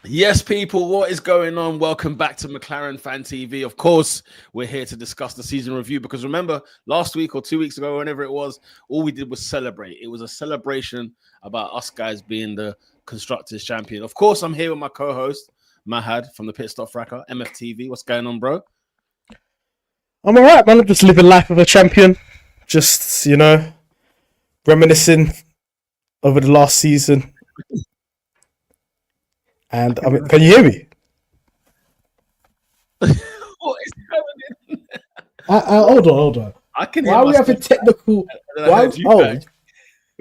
Yes, people, what is going on? Welcome back to McLaren Fan TV. Of course, we're here to discuss the season review because remember, last week or 2 weeks ago, whenever it was, all we did was celebrate. It was a celebration about us guys being the Constructors Champion. Of course, I'm here with my co host, Mahad from the Pit Stop Fracker, MFTV. What's going on, bro? I'm alright, man. I'm just living life of a champion. Just, reminiscing over the last season. And I mean, can you hear me? What is happening? Hold on. I can Why hear are we having myself. technical? And I heard you back.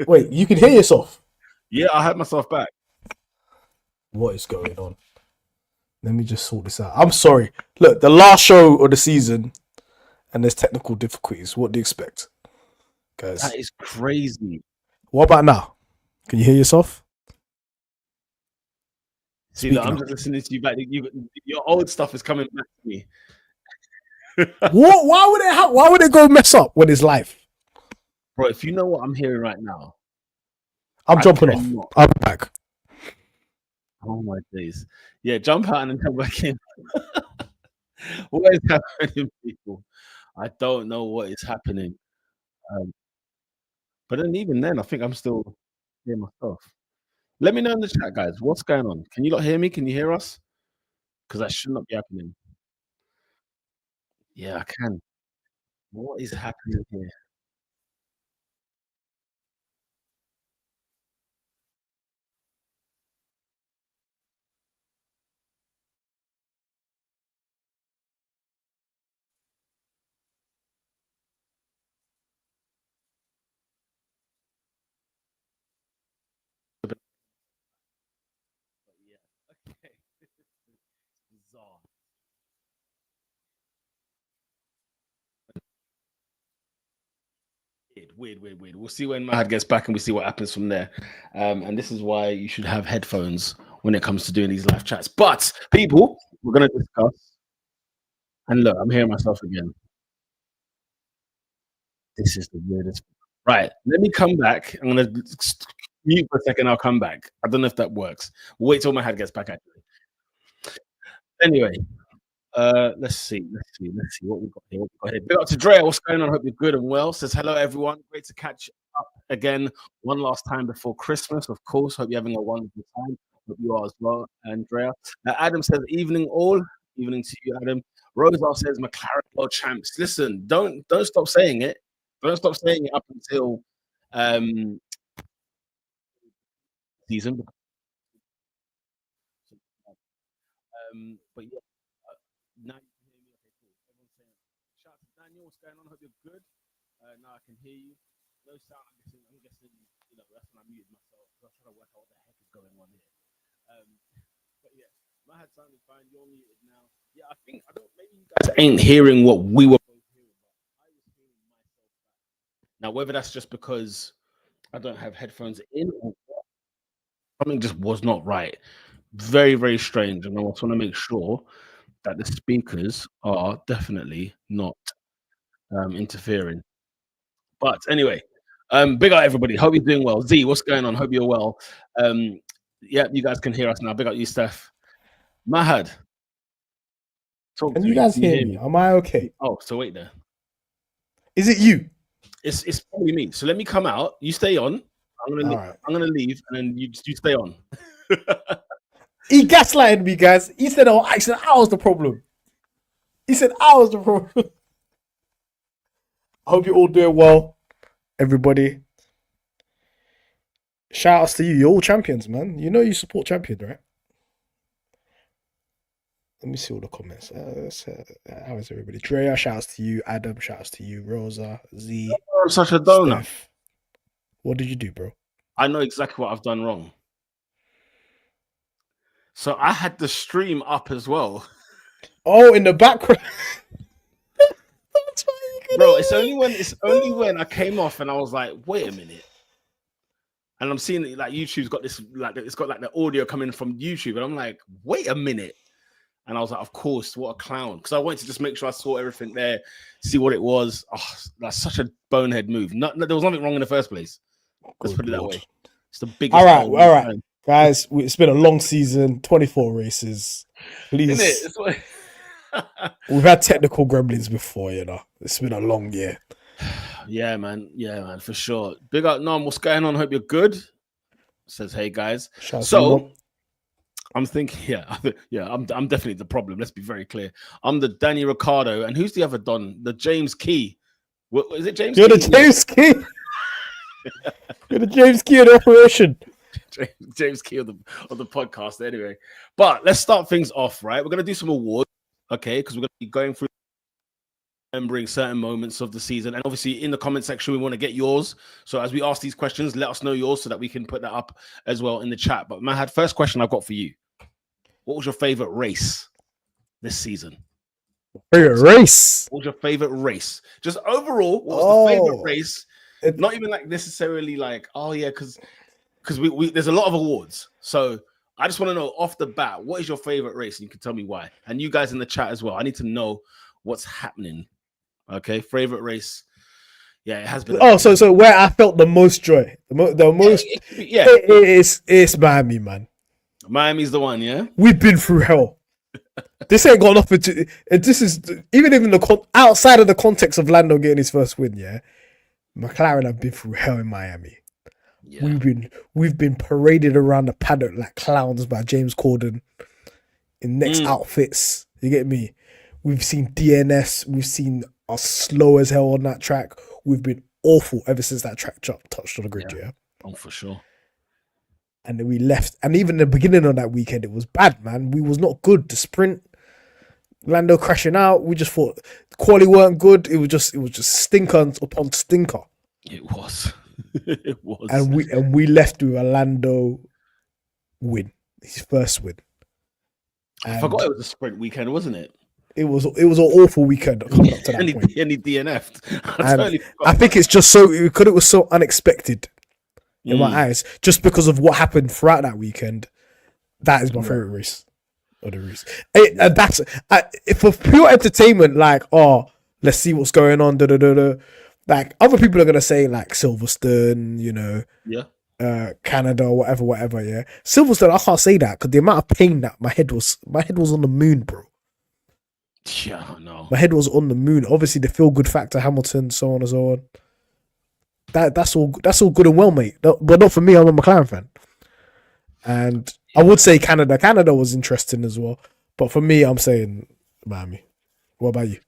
Wait, you can hear yourself. Yeah, I heard myself back. What is going on? Let me just sort this out. I'm sorry. Look, the last show of the season, and there's technical difficulties. What do you expect, guys? That is crazy. What about now? Can you hear yourself? See, look, I'm just listening to you back. Your old stuff is coming back to me. What? Why would it go mess up when it's live? Bro, if you know what I'm hearing right now, I'm jumping off. I'm back. Oh my days. Yeah, jump out and then come back in. What is happening, people? I don't know what is happening. But then even then, I think I'm still hearing myself. Let me know in the chat, guys. What's going on? Can you not hear me? Can you hear us? Because that should not be happening. Yeah, I can. What is happening here? Okay. Bizarre. Weird. We'll see when Mahad gets back and we see what happens from there. And this is why you should have headphones when it comes to doing these live chats. But people, we're going to discuss. And look, I'm hearing myself again. This is the weirdest. Right, let me come back. I'm going to mute for a second. I'll come back. I don't know if that works. We'll wait till Mahad gets back, actually. Anyway, let's see what we've got here. Big up to Drea. What's going on? Hope you're good and well. Says hello, everyone. Great to catch up again one last time before Christmas. Of course, hope you're having a wonderful time. Hope you are as well, Andrea. Adam says evening all. Evening to you, Adam. Rosal says McLaren world champs. Listen, don't stop saying it. Don't stop saying it up until season. But yeah, now you can hear me. Okay, cool. Everyone's saying, shout out to Daniel. What's going on? Hope you're good. Now I can hear you. No sound. I'm guessing, that's when I muted myself. I was trying to work out what the heck is going on here. But yeah, my head sounded fine. You're muted now. Yeah, I don't. Maybe you guys ain't hearing what we were both hearing, but I was hearing myself back. Now, whether that's just because I don't have headphones in or something just was not right. Very, very strange. And I just want to make sure that the speakers are definitely not interfering. But anyway, big up everybody. Hope you're doing well. Z, what's going on? Hope you're well. Yeah, you guys can hear us now. Big up you, Steph. Mahad. Can you guys hear me? Am I okay? Oh, so wait there. Is it you? It's probably me. So let me come out. You stay on. I'm gonna leave, and then you stay on. He gaslighted me, guys. He said, I was the problem. He said I was the problem. I hope you're all doing well, everybody. Shout outs to you. You're all champions, man. You know you support champions, right? Let me see all the comments. How is everybody? Drea, shout outs to you. Adam, shout outs to you. Rosa, Z. I'm such a donor. Steph. What did you do, bro? I know exactly what I've done wrong. So I had the stream up as well. Oh, in the background. Bro, it's only when I came off and I was like, wait a minute. And I'm seeing that like YouTube's got this, like it's got like the audio coming from YouTube, and I'm like, wait a minute. And I was like, of course, what a clown. Because I wanted to just make sure I saw everything there, see what it was. Oh, that's such a bonehead move. There was nothing wrong in the first place. Let's put it that way. It's the biggest. All right. Guys, it's been a long season, 24 races. Isn't it? Please. It's what... We've had technical gremlins before, you know. It's been a long year. Yeah, man. Yeah, man, for sure. Big up, Nom. What's going on? Hope you're good. Says, hey, guys. Shout out to you, So, Nom. I'm thinking, I'm definitely the problem. Let's be very clear. I'm the Danny Ricciardo, and who's the other Don? The James Key. What is it? James? You're Key? the James Key. You're the James Key of the operation. James Key of the podcast. Anyway, but let's start things off. Right, we're gonna do some awards, okay? Because we're gonna be going through remembering certain moments of the season, and obviously in the comment section we want to get yours. So as we ask these questions, let us know yours so that we can put that up as well in the chat. But Mahad, first question I've got for you: what was your favorite race this season? Favorite race? What was your favorite race? Just overall, what was the favorite race? Not even like necessarily like, oh yeah, because we there's a lot of awards. So I just want to know off the bat, what is your favorite race? And you can tell me why. And you guys in the chat as well. I need to know what's happening. Okay, favorite race. Yeah, it has been. So where I felt the most joy, the most, it's Miami, man. Miami's the one, yeah. We've been through hell. This ain't got nothing to. This is even in the outside of the context of Lando getting his first win. Yeah, McLaren have been through hell in Miami. Yeah. We've been paraded around the paddock like clowns by James Corden in next outfits. You get me? We've seen DNS. We've seen us slow as hell on that track. We've been awful ever since that track touched on the grid. Yeah. Oh, for sure. And then we left. And even the beginning of that weekend, it was bad, man. We was not good. The sprint, Lando crashing out. We just thought the quality weren't good. It was just stinker upon stinker. It was. It was. And we left with a Lando win, his first win. And I forgot it was a sprint weekend, wasn't it? It was an awful weekend coming up to that point. And he DNF'd. I think it's just because it was so unexpected in my eyes, just because of what happened throughout that weekend. That is my favorite race of the race. And that's for pure entertainment. Like, oh, let's see what's going on. Like other people are gonna say like Silverstone, you know, Canada, whatever. Yeah, Silverstone. I can't say that because the amount of pain that my head was on the moon, bro. Yeah, I know. My head was on the moon. Obviously, the feel good factor, Hamilton, so on and so on. That's all good and well, mate. But not for me. I'm a McLaren fan, and I would say Canada. Canada was interesting as well, but for me, I'm saying Miami. What about you?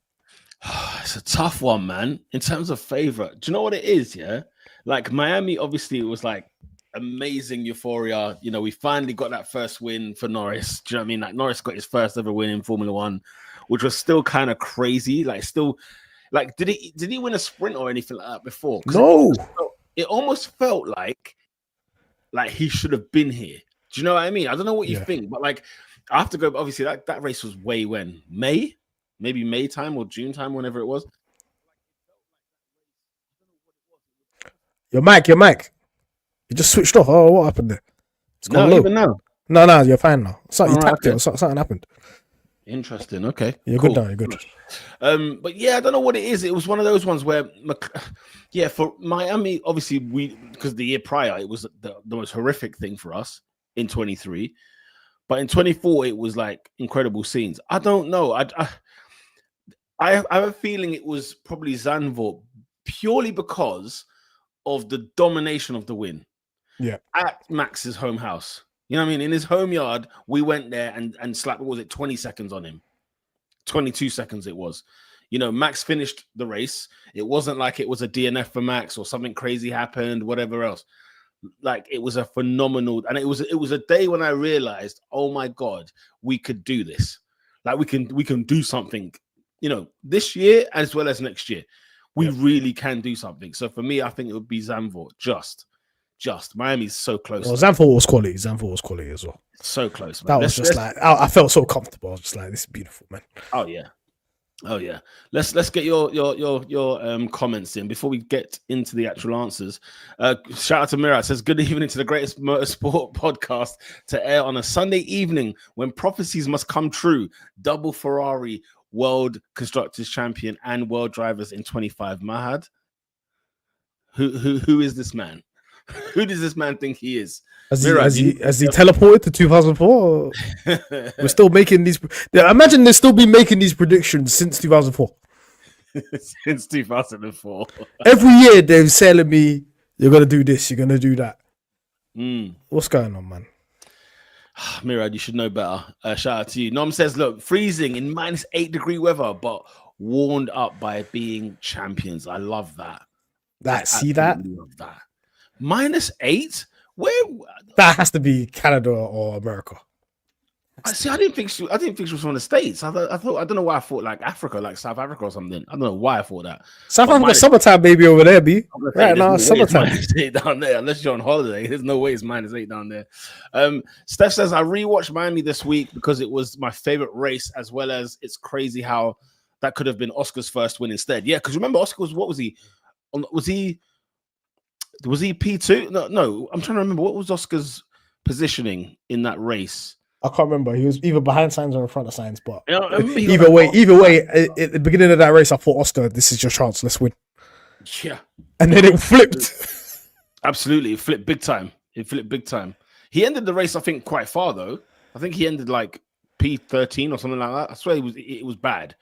It's a tough one, man. In terms of favorite, do you know what it is? Yeah, like Miami. Obviously, it was like amazing euphoria. You know, we finally got that first win for Norris. Do you know what I mean? Like Norris got his first ever win in Formula One, which was still kind of crazy. Like, still, like, did he win a sprint or anything like that before? No. It almost felt like he should have been here. Do you know what I mean? I don't know what you think, but like, I have to go. Obviously, that race was way when maybe May time or June time, whenever it was. Your mic. You just switched off. Oh, what happened there? Even now. No, you're fine now. You tapped it or something happened. Interesting. Okay. You're good now. You're good. But yeah, I don't know what it is. It was one of those ones where, for Miami, obviously because the year prior it was the most horrific thing for us in 23, but in 24 it was like incredible scenes. I don't know. I have a feeling it was probably Zandvoort purely because of the domination of the win. Yeah. At Max's home house. You know what I mean? In his home yard, we went there and slapped, what was it, 20 seconds on him? 22 seconds it was. You know, Max finished the race. It wasn't like it was a DNF for Max or something crazy happened, whatever else. Like, it was a phenomenal, and it was a day when I realized, oh my God, we could do this. Like, we can do something, you know, this year as well as next year. We really can do something. So for me, I think it would be Zandvoort. Just Miami's so close. Well, Zandvoort was quality. Zandvoort was quality as well. So close, man. That was just like I felt so comfortable. I was just like, this is beautiful, man. Oh yeah. Let's get your comments in before we get into the actual answers. Shout out to Mira. It says, good evening to the greatest motorsport podcast to air on a Sunday evening when prophecies must come true. Double Ferrari World Constructors Champion and World Drivers in 25. Mahad, who is this man? Who does this man think he is? Has he teleported to 2004? We're still making these. Imagine they've still been making these predictions since 2004. Since 2004. Every year they're telling me you're gonna do this, you're gonna do that. What's going on, man? Mirad, you should know better. Shout out to you. Nom says, look, freezing in -8-degree weather, but warmed up by being champions. I love that. See that? Love that. -8? Where? That has to be Canada or America. I didn't think she was from the States. I don't know why I thought like Africa, like South Africa or something. I don't know why I thought that. South Africa, summertime baby over there, B. Right now, summertime. -8 down there, unless you're on holiday. There's no way it's -8 down there. Steph says, I rewatched Miami this week because it was my favorite race, as well as it's crazy how that could have been Oscar's first win instead. Yeah, because remember, Oscar was, what was he? Was he P2? No, I'm trying to remember. What was Oscar's positioning in that race? I can't remember. He was either behind signs or in front of signs, but either way, at the beginning of that race, I thought, Oscar, this is your chance. Let's win. Yeah. And then it flipped. Absolutely. It flipped big time. He ended the race, I think, quite far, though. I think he ended like P13 or something like that. I swear it was bad.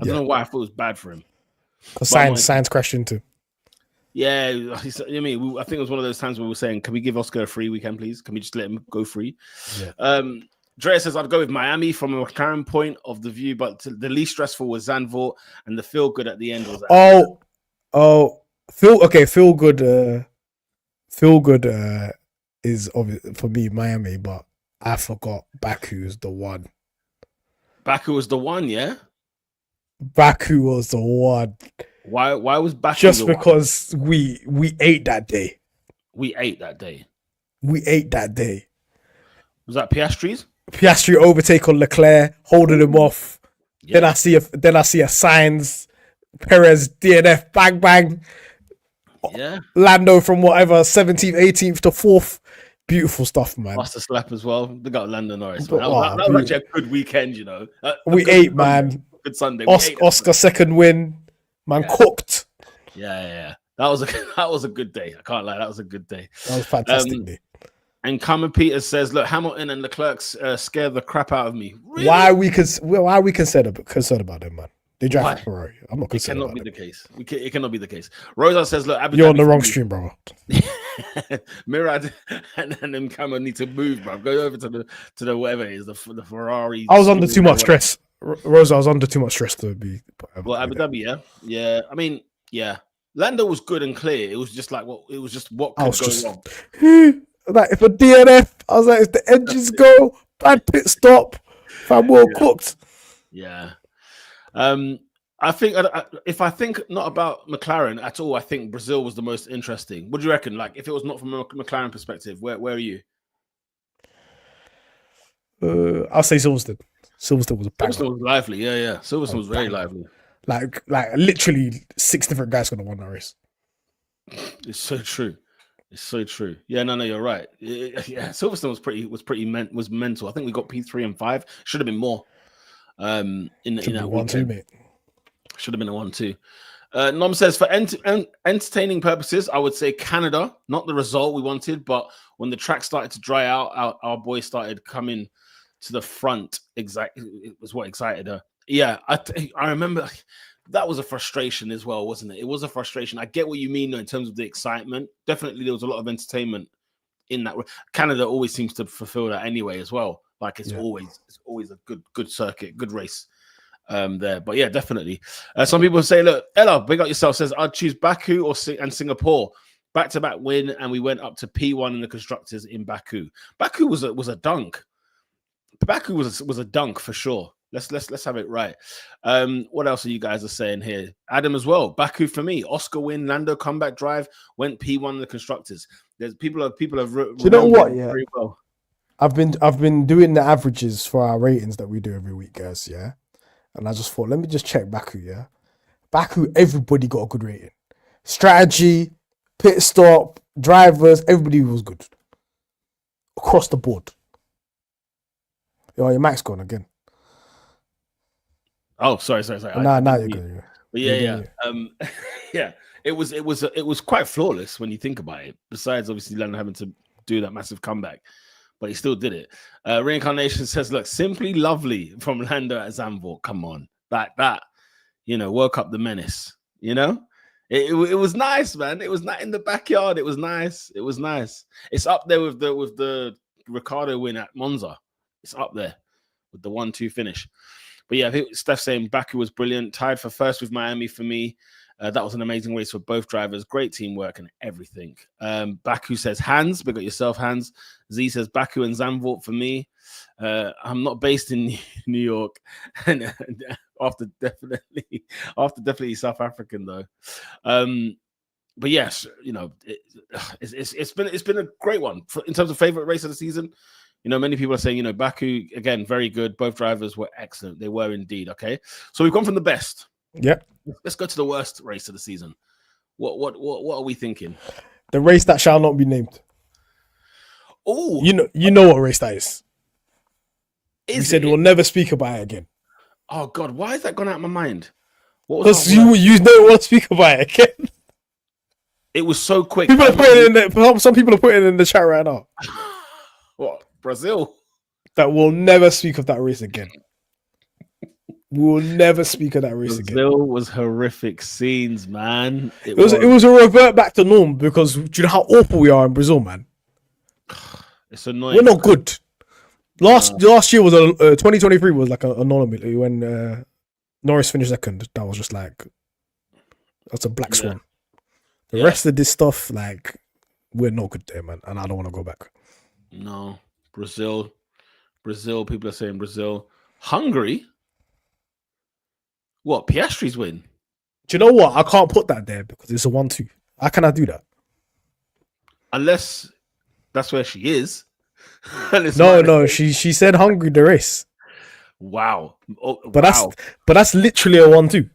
I don't know why I thought it was bad for him. Because signs crashed into. Yeah, I think it was one of those times where we were saying, can we give Oscar a free weekend, please? Can we just let him go free? Yeah. Drea says, I'd go with Miami from a McLaren point of the view, but the least stressful was Zandvoort, and the feel good at the end was... Feel good is for me Miami, but I forgot Baku is the one. Baku was the one, yeah? Baku was the one. Why was Baku just because we ate that day? We ate that day. Was that Piastri's? Piastri overtake on Leclerc, holding him off. Yeah. Then I see a signs. Perez DNF, bang bang. Yeah. Lando from whatever 17th, 18th to 4th. Beautiful stuff, man. Master slap as well. They got Lando Norris. That was actually a good weekend, you know. We ate, man. Good Sunday. Oscar second win. Man, cooked. Yeah. That was a good day. I can't lie. That was a good day. That was a fantastic day. And Cameron Peters says, "Look, Hamilton and Leclerc scared the crap out of me." Really? Why are we concerned about them, man? They drive a Ferrari. I'm not concerned. It cannot be the case. It cannot be the case. Rosa says, "Look, you're on the wrong stream, bro." Mirad and then Cameron need to move, bro. Go over to the whatever it is, the Ferrari. I was under too much stress. Rosa, I was under too much stress to be. Well, Abu Dhabi, yeah. I mean, yeah. Lando was good and clear. It was just like what could go wrong. Like if a DNF, I was like, if the engines go, bad pit stop, fam, well cooked. Yeah. I think if I think not about McLaren at all, I think Brazil was the most interesting. What do you reckon? Like, if it was not from a McLaren perspective, where are you? I'll say Silverstone. Silverstone was a banger. Silverstone was lively, yeah. Silverstone was very lively. Like literally 6 different guys could have won that race. It's so true. Yeah, no, you're right. Yeah, Silverstone was mental. I think we got P3 and 5. Should have been more. In that 1-2, mate. Should have been a 1-2. Nom says, for entertaining purposes, I would say Canada, not the result we wanted, but when the track started to dry out, our boys started coming to the front. Exactly, it was what excited her. Yeah, I remember that was a frustration as well, wasn't it? It was a frustration. I get what you mean though, in terms of the excitement. Definitely, there was a lot of entertainment in that. Canada always seems to fulfill that anyway as well. Like it's always a good circuit, good race there. But yeah, definitely. Some people say, look, Ella, big up yourself, says I'd choose Baku and Singapore. Back-to-back win, and we went up to P1 in the constructors in Baku. Baku was a dunk. Baku was a dunk for sure. Let's have it right. What else are you guys saying here? Adam as well. Baku for me. Oscar win. Lando comeback drive. Went P1 in the constructors. There's people have. Do you know what? Yeah. Very well. I've been doing the averages for our ratings that we do every week, guys. Yeah, and I just thought, let me just check Baku. Yeah, Baku. Everybody got a good rating. Strategy, pit stop, drivers. Everybody was good across the board. Yo, your mic's gone again. Oh, sorry. Nah, you're good. But yeah. Yeah. It was quite flawless when you think about it. Besides, obviously, Lando having to do that massive comeback, but he still did it. Reincarnation says, "Look, simply lovely from Lando at Zandvoort. Come on, that woke up the menace. It was nice, man. It was not in the backyard. It was nice. It was nice. It's up there with the Ricciardo win at Monza. It's up there with the 1-2 finish." But yeah, I think Steph saying Baku was brilliant. Tied for first with Miami for me. That was an amazing race for both drivers. Great teamwork and everything. Baku says Hans. Big up yourself, Hans. Z says Baku and Zandvoort for me. I'm not based in New York, and after definitely South African though. But yes, it's been a great one in terms of favorite race of the season. Many people are saying, Baku, again, very good. Both drivers were excellent. They were indeed. Okay. So we've gone from the best. Yeah. Let's go to the worst race of the season. What are we thinking? The race that shall not be named. Oh, you know what race that is. You said it? we'll never speak about it again. Oh God, why has that gone out of my mind? Because you don't want to speak about it again. It was so quick. People are putting some people are putting it in the chat right now. What? Brazil? That we'll never speak of that race again. We will never speak of that race again. Brazil was horrific scenes, man. It was a revert back to norm because do you know how awful we are in Brazil, man? It's annoying. We're not good. Last year was 2023 was like an anomaly when Norris finished second. That was just like that's a black swan. The rest of this stuff, like we're not good there, man, and I don't want to go back. No, Brazil. People are saying Brazil. Hungary. What? Piastri's win? Do you know what? I can't put that there because it's a 1-2. How can I do that? Unless that's where she is. No. She said Hungary the race. Wow. But that's literally a 1-2.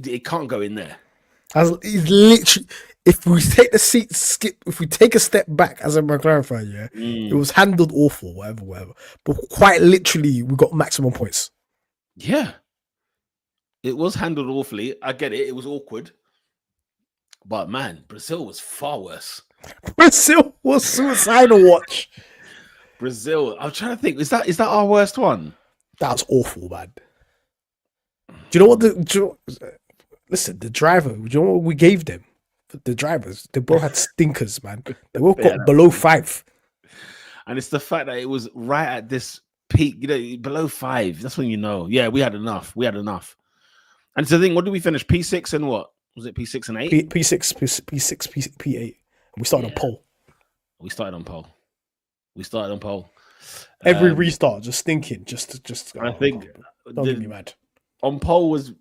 It can't go in there. It's literally. If we take if we take a step back as a McLaren fan, it was handled awful, whatever. But quite literally, we got maximum points. Yeah. It was handled awfully. I get it. It was awkward. But man, Brazil was far worse. Brazil was suicidal watch. Brazil. I'm trying to think. Is that our worst one? That was awful, man. Do you know what listen, the driver, do you know what we gave them? The drivers, they both had stinkers, man. They both got below 5. And it's the fact that it was right at this peak, below 5. That's when yeah, we had enough. And it's the thing, what did we finish? P6 and what? Was it P6 and 8? P6, P8. We started on pole. We started on pole. Every restart, just stinking. I think don't get me mad. On pole was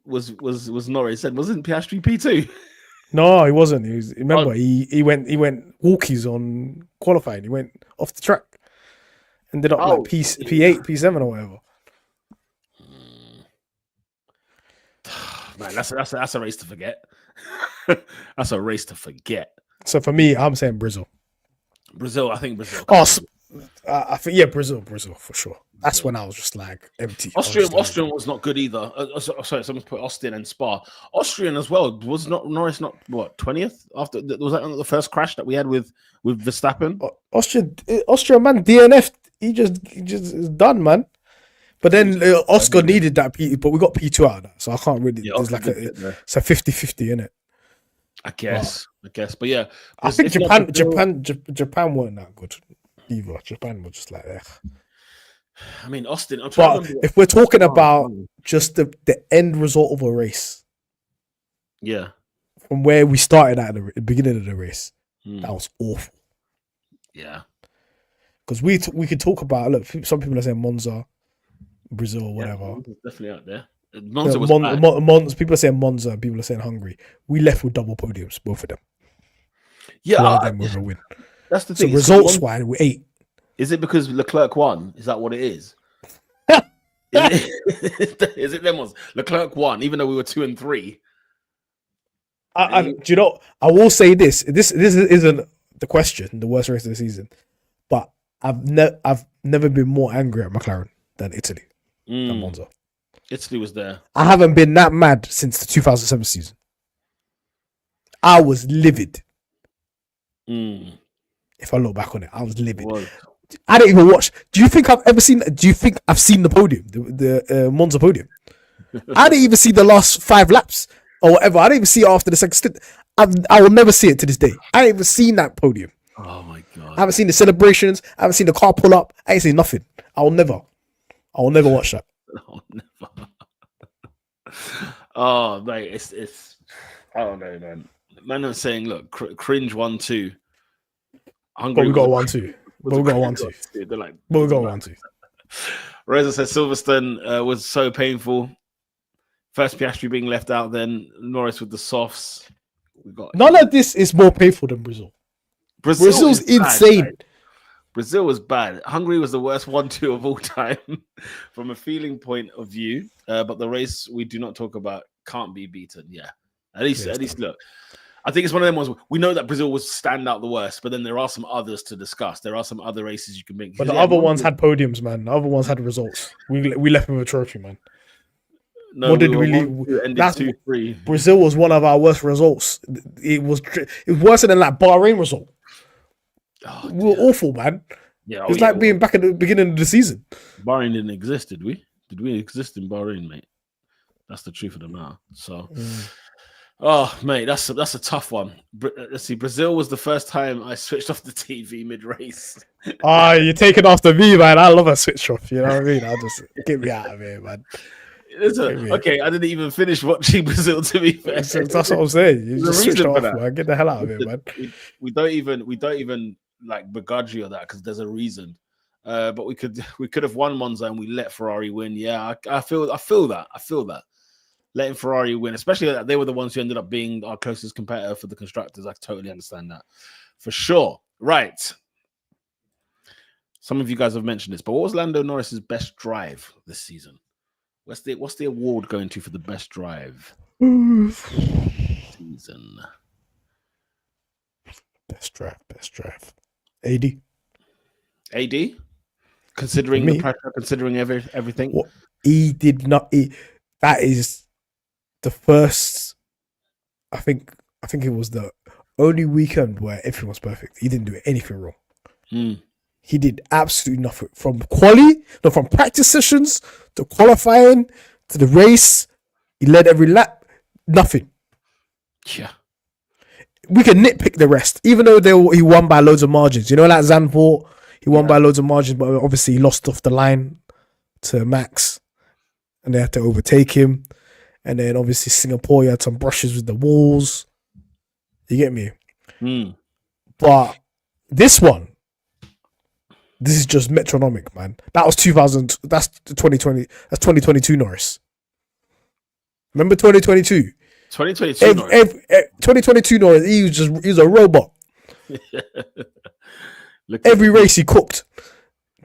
Norris. Said wasn't Piastri P2? No, he wasn't. He went walkies on qualifying. He went off the track. Ended up like P8, P7 or whatever. Man, that's a race to forget. That's a race to forget. So for me, I'm saying Brazil. I think Brazil. I think Brazil for sure. That's when I was just like empty. Austrian was not good either. Sorry, someone's put Austin and Spa. Austrian as well. Was not Norris not what 20th after? Was that the first crash that we had with Verstappen? Austrian man DNF. He just is done, man. But then Oscar needed that P, but we got P2 out of that, so I can't really. It's like it's a 50-50 in it. I guess, but yeah, I think Japan weren't that good either. Japan was just like, I mean, Austin. But if we're talking about just the end result of a race, yeah, from where we started at the beginning of the race, that was awful. Yeah, because we could talk about some people are saying Monza, Brazil, whatever. Definitely out there. Monza was bad. People are saying Monza, people are saying Hungary. We left with double podiums, both of them. Yeah, one of them with a win. That's the thing. So results wise, we're 8. Is it because Leclerc won? Is that what it is? Is it them ones? Leclerc won, even though we were 2 and 3. Do you know? I will say this. This isn't the question, the worst race of the season, but I've never been more angry at McLaren than Italy, than Monza. Italy was there. I haven't been that mad since the 2007 season. I was livid. If I look back on it, I was livid. Was. I didn't even watch. Do you think I've seen the podium, the Monza podium? I didn't even see the last 5 laps or whatever. I didn't even see it after the second stint. I will never see it to this day. I ain't even seen that podium. Oh my god! I haven't seen the celebrations. I haven't seen the car pull up. I ain't seen nothing. I will never watch that. I'll never. Oh mate, it's. I don't know, man. Man, I'm saying, look, cringe 1-2. But we got 1-2. But we got 1-2. They're like, but we got 1-2. Reza said Silverstone was so painful. First Piastri being left out, then Norris with the softs. We got none of this is more painful than Brazil. Brazil's insane. Bad. Brazil was bad. Hungary was the worst 1-2 of all time from a feeling point of view. But the race we do not talk about can't be beaten. Yeah, at least look. I think it's one of them ones. We know that Brazil was stand out the worst, but then there are some others to discuss. There are some other races you can make. But the other ones had podiums, man. The other ones had results. We left with a trophy, man. No, what did we leave? That's 2-3. Brazil was one of our worst results. It was worse than that Bahrain result. Oh, we were awful, man. Yeah, it was like being back at the beginning of the season. Bahrain didn't exist, did we? Did we exist in Bahrain, mate? That's the truth of the matter. So, oh, mate, that's a tough one. Let's see. Brazil was the first time I switched off the TV mid-race. You're taking after me, man. I love a switch off. You know what I mean? I'll just get me out of here, man. Okay, I didn't even finish watching Brazil, to be fair. That's what I'm saying. You just switched off, man. Get the hell out of here, man. We don't even like begrudge you of that because there's a reason. But we could have won Monza and we let Ferrari win. Yeah, I feel that. Letting Ferrari win, especially that they were the ones who ended up being our closest competitor for the constructors. I totally understand that for sure. Right. Some of you guys have mentioned this, but what was Lando Norris's best drive this season? What's the award going to for the best drive season? Best drive. AD? Considering the pressure, considering everything. What he did not. That is the first. I think it was the only weekend where everything was perfect. He didn't do anything wrong. He did absolutely nothing from from practice sessions to qualifying to the race. He led every lap. Nothing. Yeah. We can nitpick the rest, even though he won by loads of margins. You know, like Zandvoort, he won by loads of margins, but obviously he lost off the line to Max, and they had to overtake him. And then obviously Singapore, you had some brushes with the walls. You get me? But this is just metronomic, man. That was 2000. That's 2020. That's 2022 Norris. Remember 2022? 2022 Norris. 2022 Norris. He was a robot. Every race he cooked.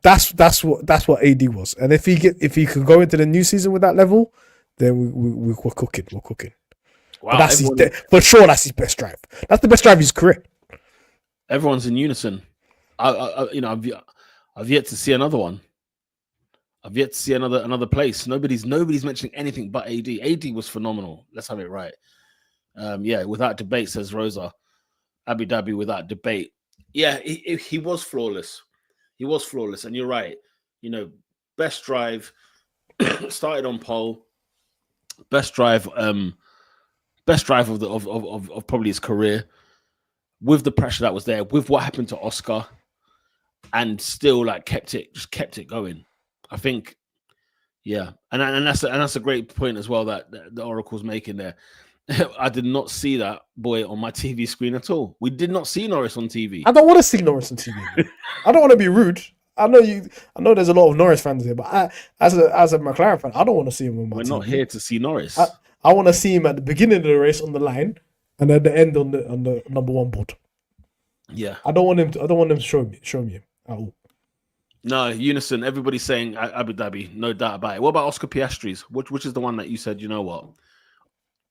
That's what AD was. And if he could go into the new season with that level, then we're cooking. We're cooking. Wow, but for sure that's his best drive. That's the best drive of his career. Everyone's in unison. I've yet to see another one. I've yet to see another place. Nobody's mentioning anything but AD. AD was phenomenal. Let's have it right. Without debate, says Rosa. Abu Dhabi without debate. Yeah, he was flawless. He was flawless, and you're right. Best drive started on pole. Best drive of probably his career, with the pressure that was there, with what happened to Oscar, and still kept it going. I think, yeah, and that's a great point as well that the Oracle's making there. I did not see that boy on my TV screen at all. We did not see Norris on TV. I don't want to see Norris on TV. I don't want to be rude. I know there's a lot of Norris fans here, but as a McLaren fan, I don't want to see him on my TV. We're not here to see Norris. I want to see him at the beginning of the race on the line and at the end on the number one board. Yeah, I don't want him to show me at all. No, unison. Everybody's saying Abu Dhabi, no doubt about it. What about Oscar Piastri's? Which is the one that you said, you know what?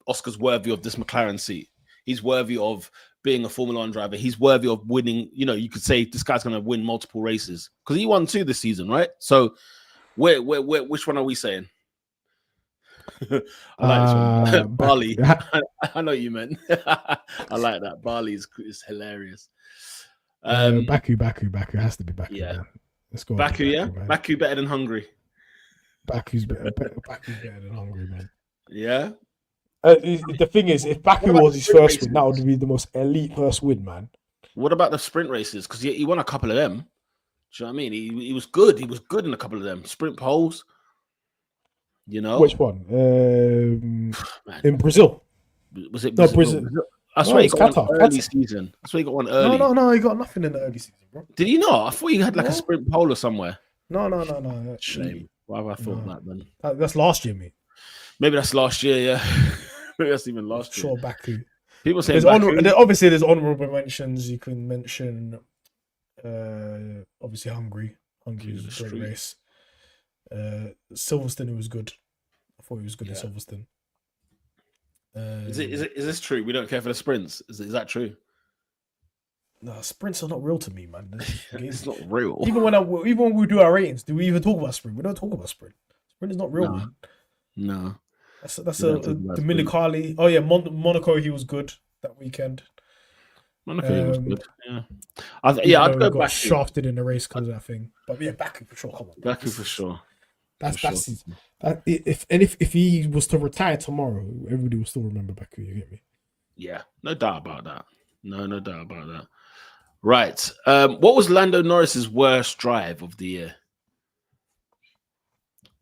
Oscar's worthy of this McLaren seat. He's worthy of being a Formula One driver. He's worthy of winning. You could say this guy's going to win multiple races because he won 2 this season, right? So, which one are we saying? I like this one. Barley. I know what you meant. I like that. Barley is hilarious. Baku has to be Baku, Yeah. man. Let's go. Baku, yeah? man. Baku better than Hungary. Baku's better than Hungary, man. Yeah. The thing is, if Baku was his first win, that would be the most elite first win, man. What about the sprint races? Because he won a couple of them. Do you know what I mean? He was good. He was good in a couple of them. Sprint poles. You know? Which one? In Brazil. Was it Brazil? Brazil? That's why he got one early season. That's why he got one early. No, he got nothing in the early season, bro. Did he not? I thought he had like a sprint pole or somewhere. No. Shame. Why have I thought that then? That's last year, mate. Maybe that's last year, yeah. Maybe that's even last year. Sure, Baku. People say obviously there's honourable mentions. You can mention obviously Hungary. Hungary was a great race. Silverstone, it was good. I thought he was good in Silverstone. Is this true? We don't care for the sprints. Is that true? No, sprints are not real to me, man. It's not real. Even when we do our ratings, do we even talk about sprint? We don't talk about sprint. Sprint is not real, man. No. That's Dominicali. Oh yeah, Monaco. He was good that weekend. Monaco was good. Yeah. I'd go back. Shafted in the race because of that thing. But yeah, Baku for sure. Come on, Baku for sure. If he was to retire tomorrow, everybody will still remember Baku. You get me? Yeah, no doubt about that. No doubt about that. Right. What was Lando Norris's worst drive of the year?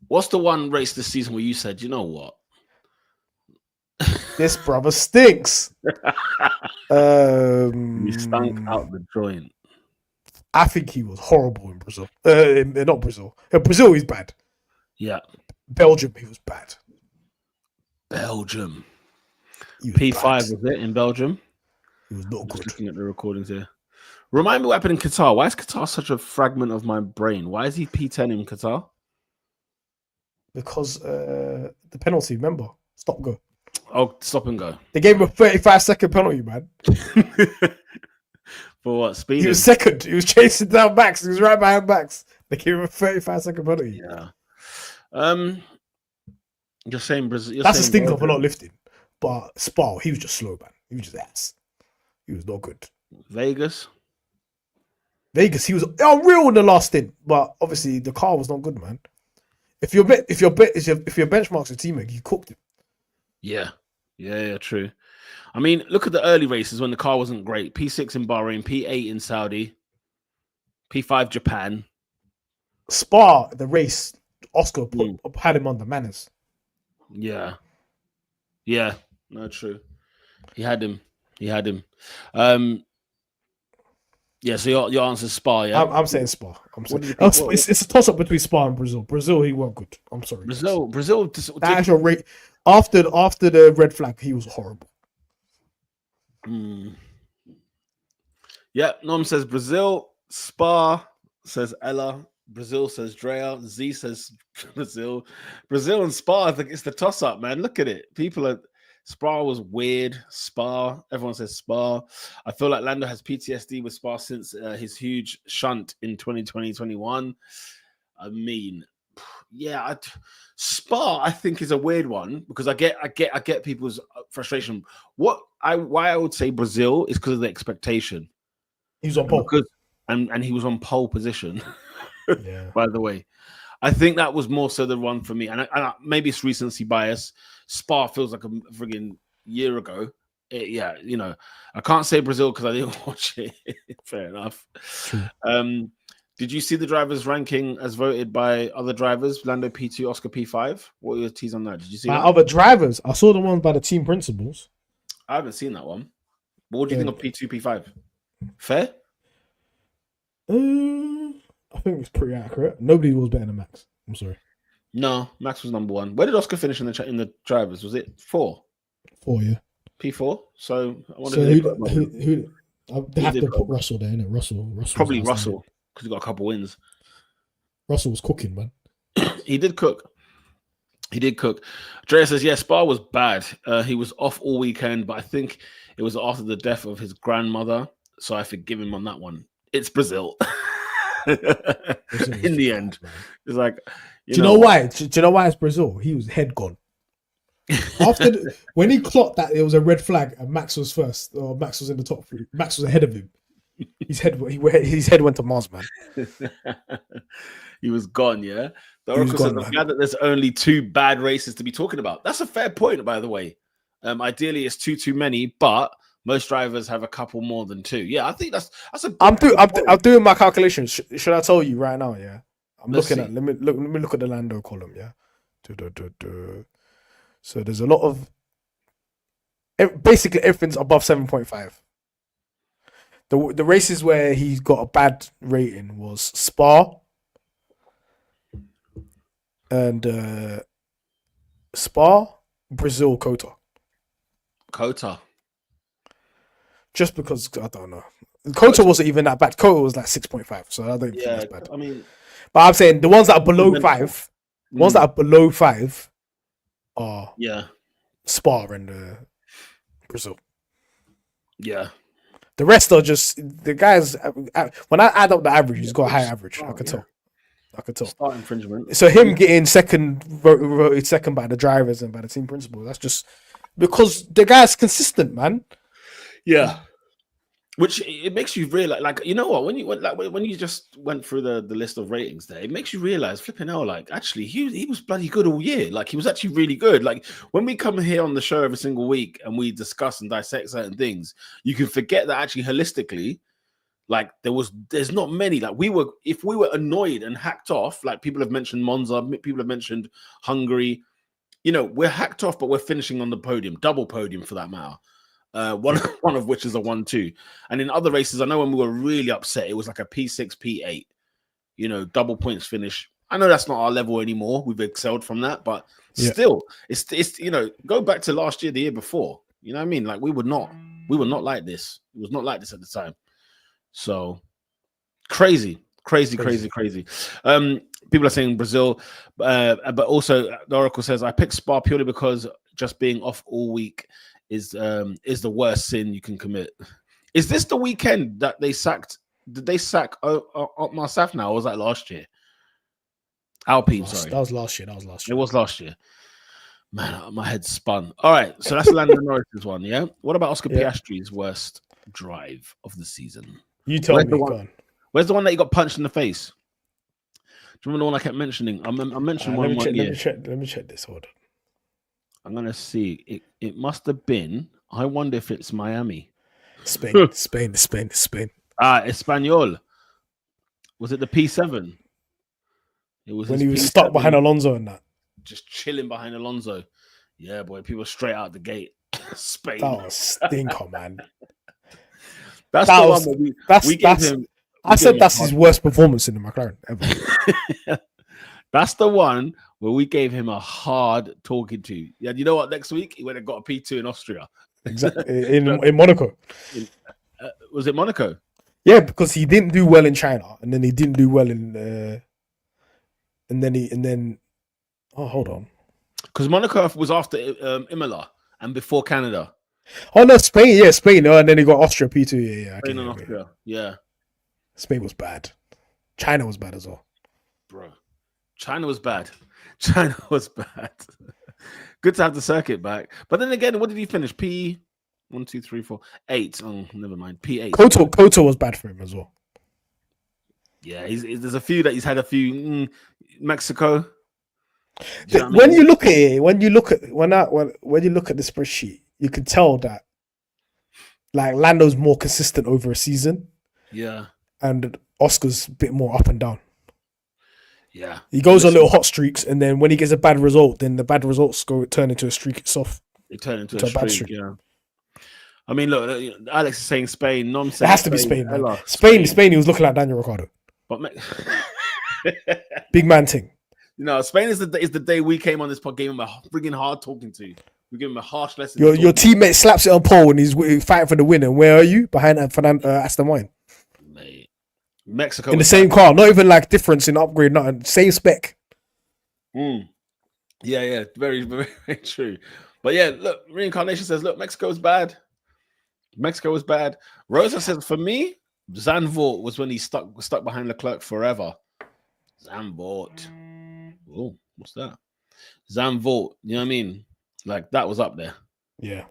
What's the one race this season where you said, you know what? This brother stinks. He stunk out the joint. I think he was horrible in Brazil. Not Brazil. Brazil, he's bad. Yeah. Belgium, he was bad. Belgium. P5 bad. Was it in Belgium? He was not good. Looking at the recordings here. Remind me what happened in Qatar. Why is Qatar such a fragment of my brain? Why is he P10 in Qatar? Because the penalty, remember? Stop go. Oh, stop and go. They gave him a 35-second penalty, man. For what? Speeding? He was second. He was chasing down Max. He was right behind Max. They gave him a 35-second penalty. Yeah. You're saying Brazil. That's a stinker for not lifting. But Spa, he was just slow, man. He was just ass. He was not good. Vegas, he was unreal in the last stint, but obviously the car was not good, man. If your benchmark's a teammate, you cooked him. Yeah, true. I mean, look at the early races when the car wasn't great. P6 in Bahrain, P8 in Saudi, P5 Japan. Spa, the race, Oscar had him on the manners. Yeah, no, true. He had him. Yeah, so your answer's Spa, yeah? I'm saying Spa. It's a toss-up between Spa and Brazil. Brazil, he weren't good. I'm sorry. Brazil. That actual rate after the red flag, he was horrible. Yeah, Norm says Brazil. Spa says Ella. Brazil says Drea. Z says Brazil. Brazil and Spa, I think it's the toss-up, man. Look at it. Spa was weird. Spa. Everyone says Spa. I feel like Lando has PTSD with Spa since his huge shunt in 2020-21. I mean, yeah, Spa I think is a weird one because I get people's frustration. Why I would say Brazil is because of the expectation. He was on pole. And he was on pole position. Yeah. By the way. I think that was more so the one for me. And maybe it's recency bias. Spa feels like a friggin' year ago. I can't say Brazil because I didn't watch it. Fair enough. Did you see the drivers' ranking as voted by other drivers? Lando P2, Oscar P5? What were your T's on that? Did you see that? Other drivers? I saw the one by the team principals. I haven't seen that one. What do you think of P2, P5? Fair? I think it's pretty accurate. Nobody was better than Max. I'm sorry. No, Max was number one. Where did Oscar finish in the drivers? Was it 4? 4, yeah. P4. So I wonder who they have to put Russell there, innit? Russell. Probably Russell because he got a couple wins. Russell was cooking, man. He did cook. Drea says, yes, Spa was bad. He was off all weekend, but I think it was after the death of his grandmother. So I forgive him on that one. It's Brazil. In the end, it's like, do you know why? Do you know why it's Brazil? He was head gone. When he clocked that it was a red flag and Max was first, or Max was in the top 3, Max was ahead of him. His head went to Mars, man. He was gone, yeah? The He was Oracle gone, says, I'm man. glad that there's only 2 bad races to be talking about. That's a fair point, by the way. Ideally, it's too many, but most drivers have a couple more than 2. Yeah, I think that's a good I'm doing my calculations. Should I tell you right now? Yeah, I'm Let's looking see. at. Let me look at the Lando column. Yeah, so there's a lot of basically everything's above 7.5. The races where he got a bad rating was Spa and Brazil, Kota. just because I don't know. Kota wasn't even that bad. Kota was like 6.5, so I don't think that's bad. I mean, but I'm saying the ones that are below 5, are Spa and Brazil. Yeah. The rest are just the guys. When I add up the average, he's got a high average. I could tell. Start infringement. So him getting voted second by the drivers and by the team principal, that's just because the guy's consistent, man. Yeah. Which it makes you realize, like, you know what? When you just went through the list of ratings there, it makes you realize, flipping hell, like, actually, he was bloody good all year. Like, he was actually really good. Like, when we come here on the show every single week and we discuss and dissect certain things, you can forget that actually holistically, like, there's not many. Like, if we were annoyed and hacked off, like people have mentioned Monza, people have mentioned Hungary, you know, we're hacked off, but we're finishing on the podium, double podium for that matter. One of which is a 1-2. And in other races, I know when we were really upset, it was like a P6, P8, you know, double points finish. I know that's not our level anymore. We've excelled from that, but still, it's you know, go back to last year, the year before. You know what I mean? Like we were not like this. It was not like this at the time. So crazy. People are saying Brazil, but also the Oracle says I picked Spa purely because just being off all week is the worst sin you can commit. Is this the weekend that they sacked? Did they sack Otmar Safnauer, or was that last year? Alpine, sorry. That was last year. It was last year. Man, my head spun. All right, so that's Lando Norris's one, yeah? What about Oscar Piastri's worst drive of the season? You tell me. Where's the one that you got punched in the face? Do you remember the one I kept mentioning? I mentioned one year. Let me check this. Hold on. I'm gonna see. It must have been. I wonder if it's Miami. Spain. Espanol. Was it the P7? It was when he was stuck behind Alonso and that. Just chilling behind Alonso. Yeah, boy. People straight out the gate. Spain. That was stinker, man. That's his worst performance in the McLaren ever. That's the one where we gave him a hard talking to. Yeah, you know what? Next week he went and got a P2 in Austria. Exactly in Monaco. Was it Monaco? Yeah, because he didn't do well in China, and then he didn't do well in. And then. Oh, hold on. Because Monaco was after Imola and before Canada. Oh no, Spain. Yeah, Spain. Oh, and then he got Austria P2. Yeah. Spain and Austria. Yeah. Spain was bad. China was bad as well. Bro. China was bad. Good to have the circuit back. But then again, what did he finish? P 1, 2, 3, 4, 8. Oh, never mind. P8. Koto was bad for him as well. Yeah, there's a few that he's had a few. Mexico. When you look at it, when you look at the spreadsheet, you can tell that like Lando's more consistent over a season. Yeah. And Oscar's a bit more up and down. Yeah. He goes on little hot streaks, and then when he gets a bad result, then the bad results turn into a streak itself. They turn into a bad streak, yeah. I mean, look, Alex is saying Spain. Nom it has to be Spain. Spain, he was looking like Daniel Ricciardo. But big man thing. No, Spain is the day we came on this pod, gave him a frigging hard talking to. We gave him a harsh lesson. Your teammate slaps it on pole and he's fighting for the win. And where are you? Behind Aston Martin. Mate. Mexico. In the same car. Not even like difference in upgrade. Nothing. Same spec. Yeah. Very, very, very true. But yeah, look, Reincarnation says, look, Mexico was bad. Rosa says, for me, Zandvoort was when he stuck behind Leclerc forever. Zandvoort. Oh, what's that? Zandvoort. You know what I mean? Like that was up there. Yeah,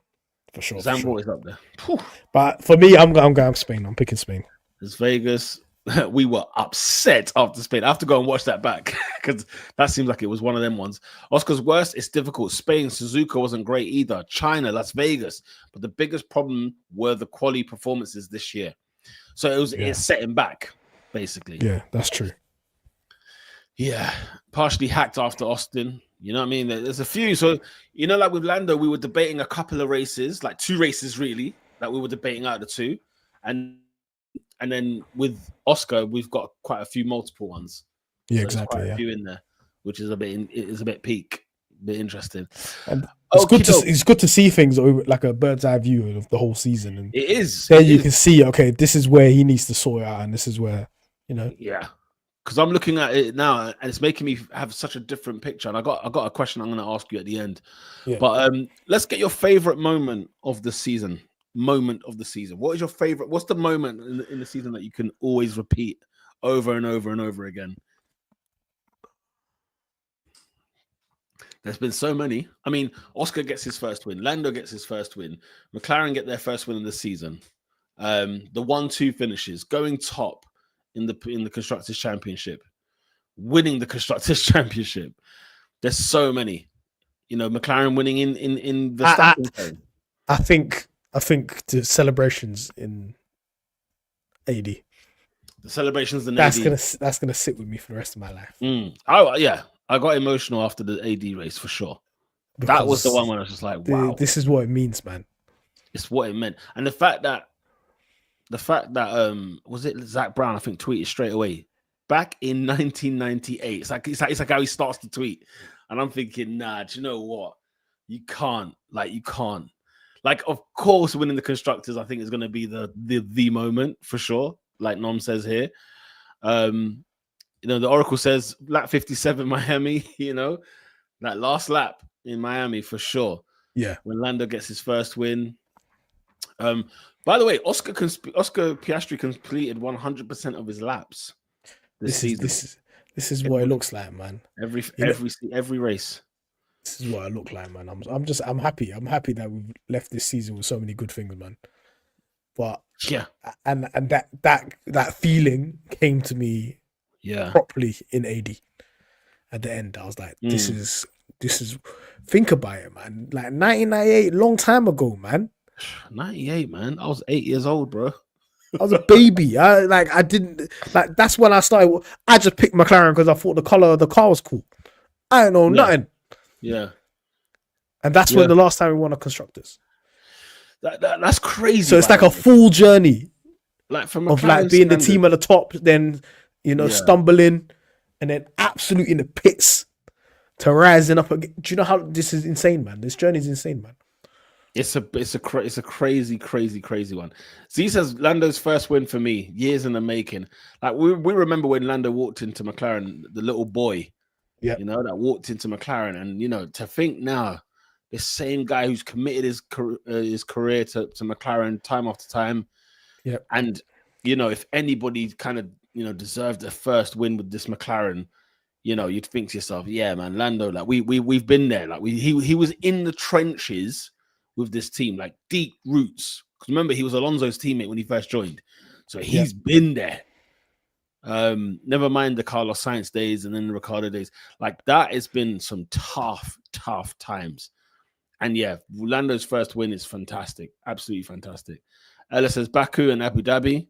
for sure. Zandvoort is up there. Whew. But for me, I'm going Spain. I'm picking Spain. Las Vegas. We were upset after Spain. I have to go and watch that back because that seems like it was one of them ones. Oscar's worst, it's difficult. Spain, Suzuka wasn't great either. China, Las Vegas. But the biggest problem were the quality performances this year. So it's setting back, basically. Yeah, that's true. Yeah, partially hacked after Austin. You know what I mean? There's a few. So, like with Lando, we were debating a couple of races, like 2 races really, that we were debating out of the 2. And then with Oscar, we've got quite a few multiple ones. Yeah, so exactly. Quite a few in there, which is a bit peak, a bit interesting. And it's good to see things over like a bird's eye view of the whole season. And it is. Then you can see, okay, this is where he needs to sort out, and this is where Yeah, because I'm looking at it now, and it's making me have such a different picture. And I got a question I'm going to ask you at the end. Yeah. But let's get your favorite moment of the season. What is your favorite? What's the moment in the season that you can always repeat over and over and over again? There's been so many. I mean, Oscar gets his first win. Lando gets his first win. McLaren get their first win in the season. The 1-2 finishes, going top in the Constructors' Championship, winning the Constructors' Championship. There's so many. McLaren winning in the Verstappen. I think the celebrations in AD. The celebrations in that's AD. That's gonna sit with me for the rest of my life. I got emotional after the AD race for sure. Because that was the one when I was just like, wow. This is what it means, man. It's what it meant. And the fact that was it Zach Brown, I think, tweeted straight away. Back in 1998. It's like how he starts to tweet. And I'm thinking, nah, do you know what? You can't. Like, of course, winning the Constructors, I think, is going to be the moment for sure. Like Nom says here. The Oracle says lap 57 Miami, that last lap in Miami for sure. Yeah. When Lando gets his first win. By the way, Oscar Piastri completed 100% of his laps this season. This is what it looks like, man. Every race. This is what I look like, man. I'm happy. I'm happy that we've left this season with so many good things, man. But yeah, and that feeling came to me, properly in AD. At the end, I was like, this is. Think about it, man. Like 1998, long time ago, man. 98, man. I was 8 years old, bro. I was a baby. That's when I started. I just picked McLaren because I thought the color of the car was cool. I don't know nothing. Yeah. And that's when the last time we won a Constructors. That's crazy. So it's like a full journey. Like from of like being the team at the top, then stumbling, and then absolutely in the pits to rising up again. Do you know how this is insane, man? This journey is insane, man. It's a crazy one. Z says Lando's first win for me, years in the making. Like we remember when Lando walked into McLaren, the little boy, that walked into McLaren, and to think now, this same guy who's committed his career to McLaren time after time, and if anybody kind of deserved a first win with this McLaren, you'd think to yourself, yeah, man, Lando, like we've been there, like he was in the trenches with this team, like deep roots. Because remember, he was Alonso's teammate when he first joined, so he's been there. Never mind the Carlos Sainz days and then the Ricciardo days. Like that has been some tough times. And Lando's first win is fantastic, absolutely fantastic. Ella says Baku and Abu Dhabi.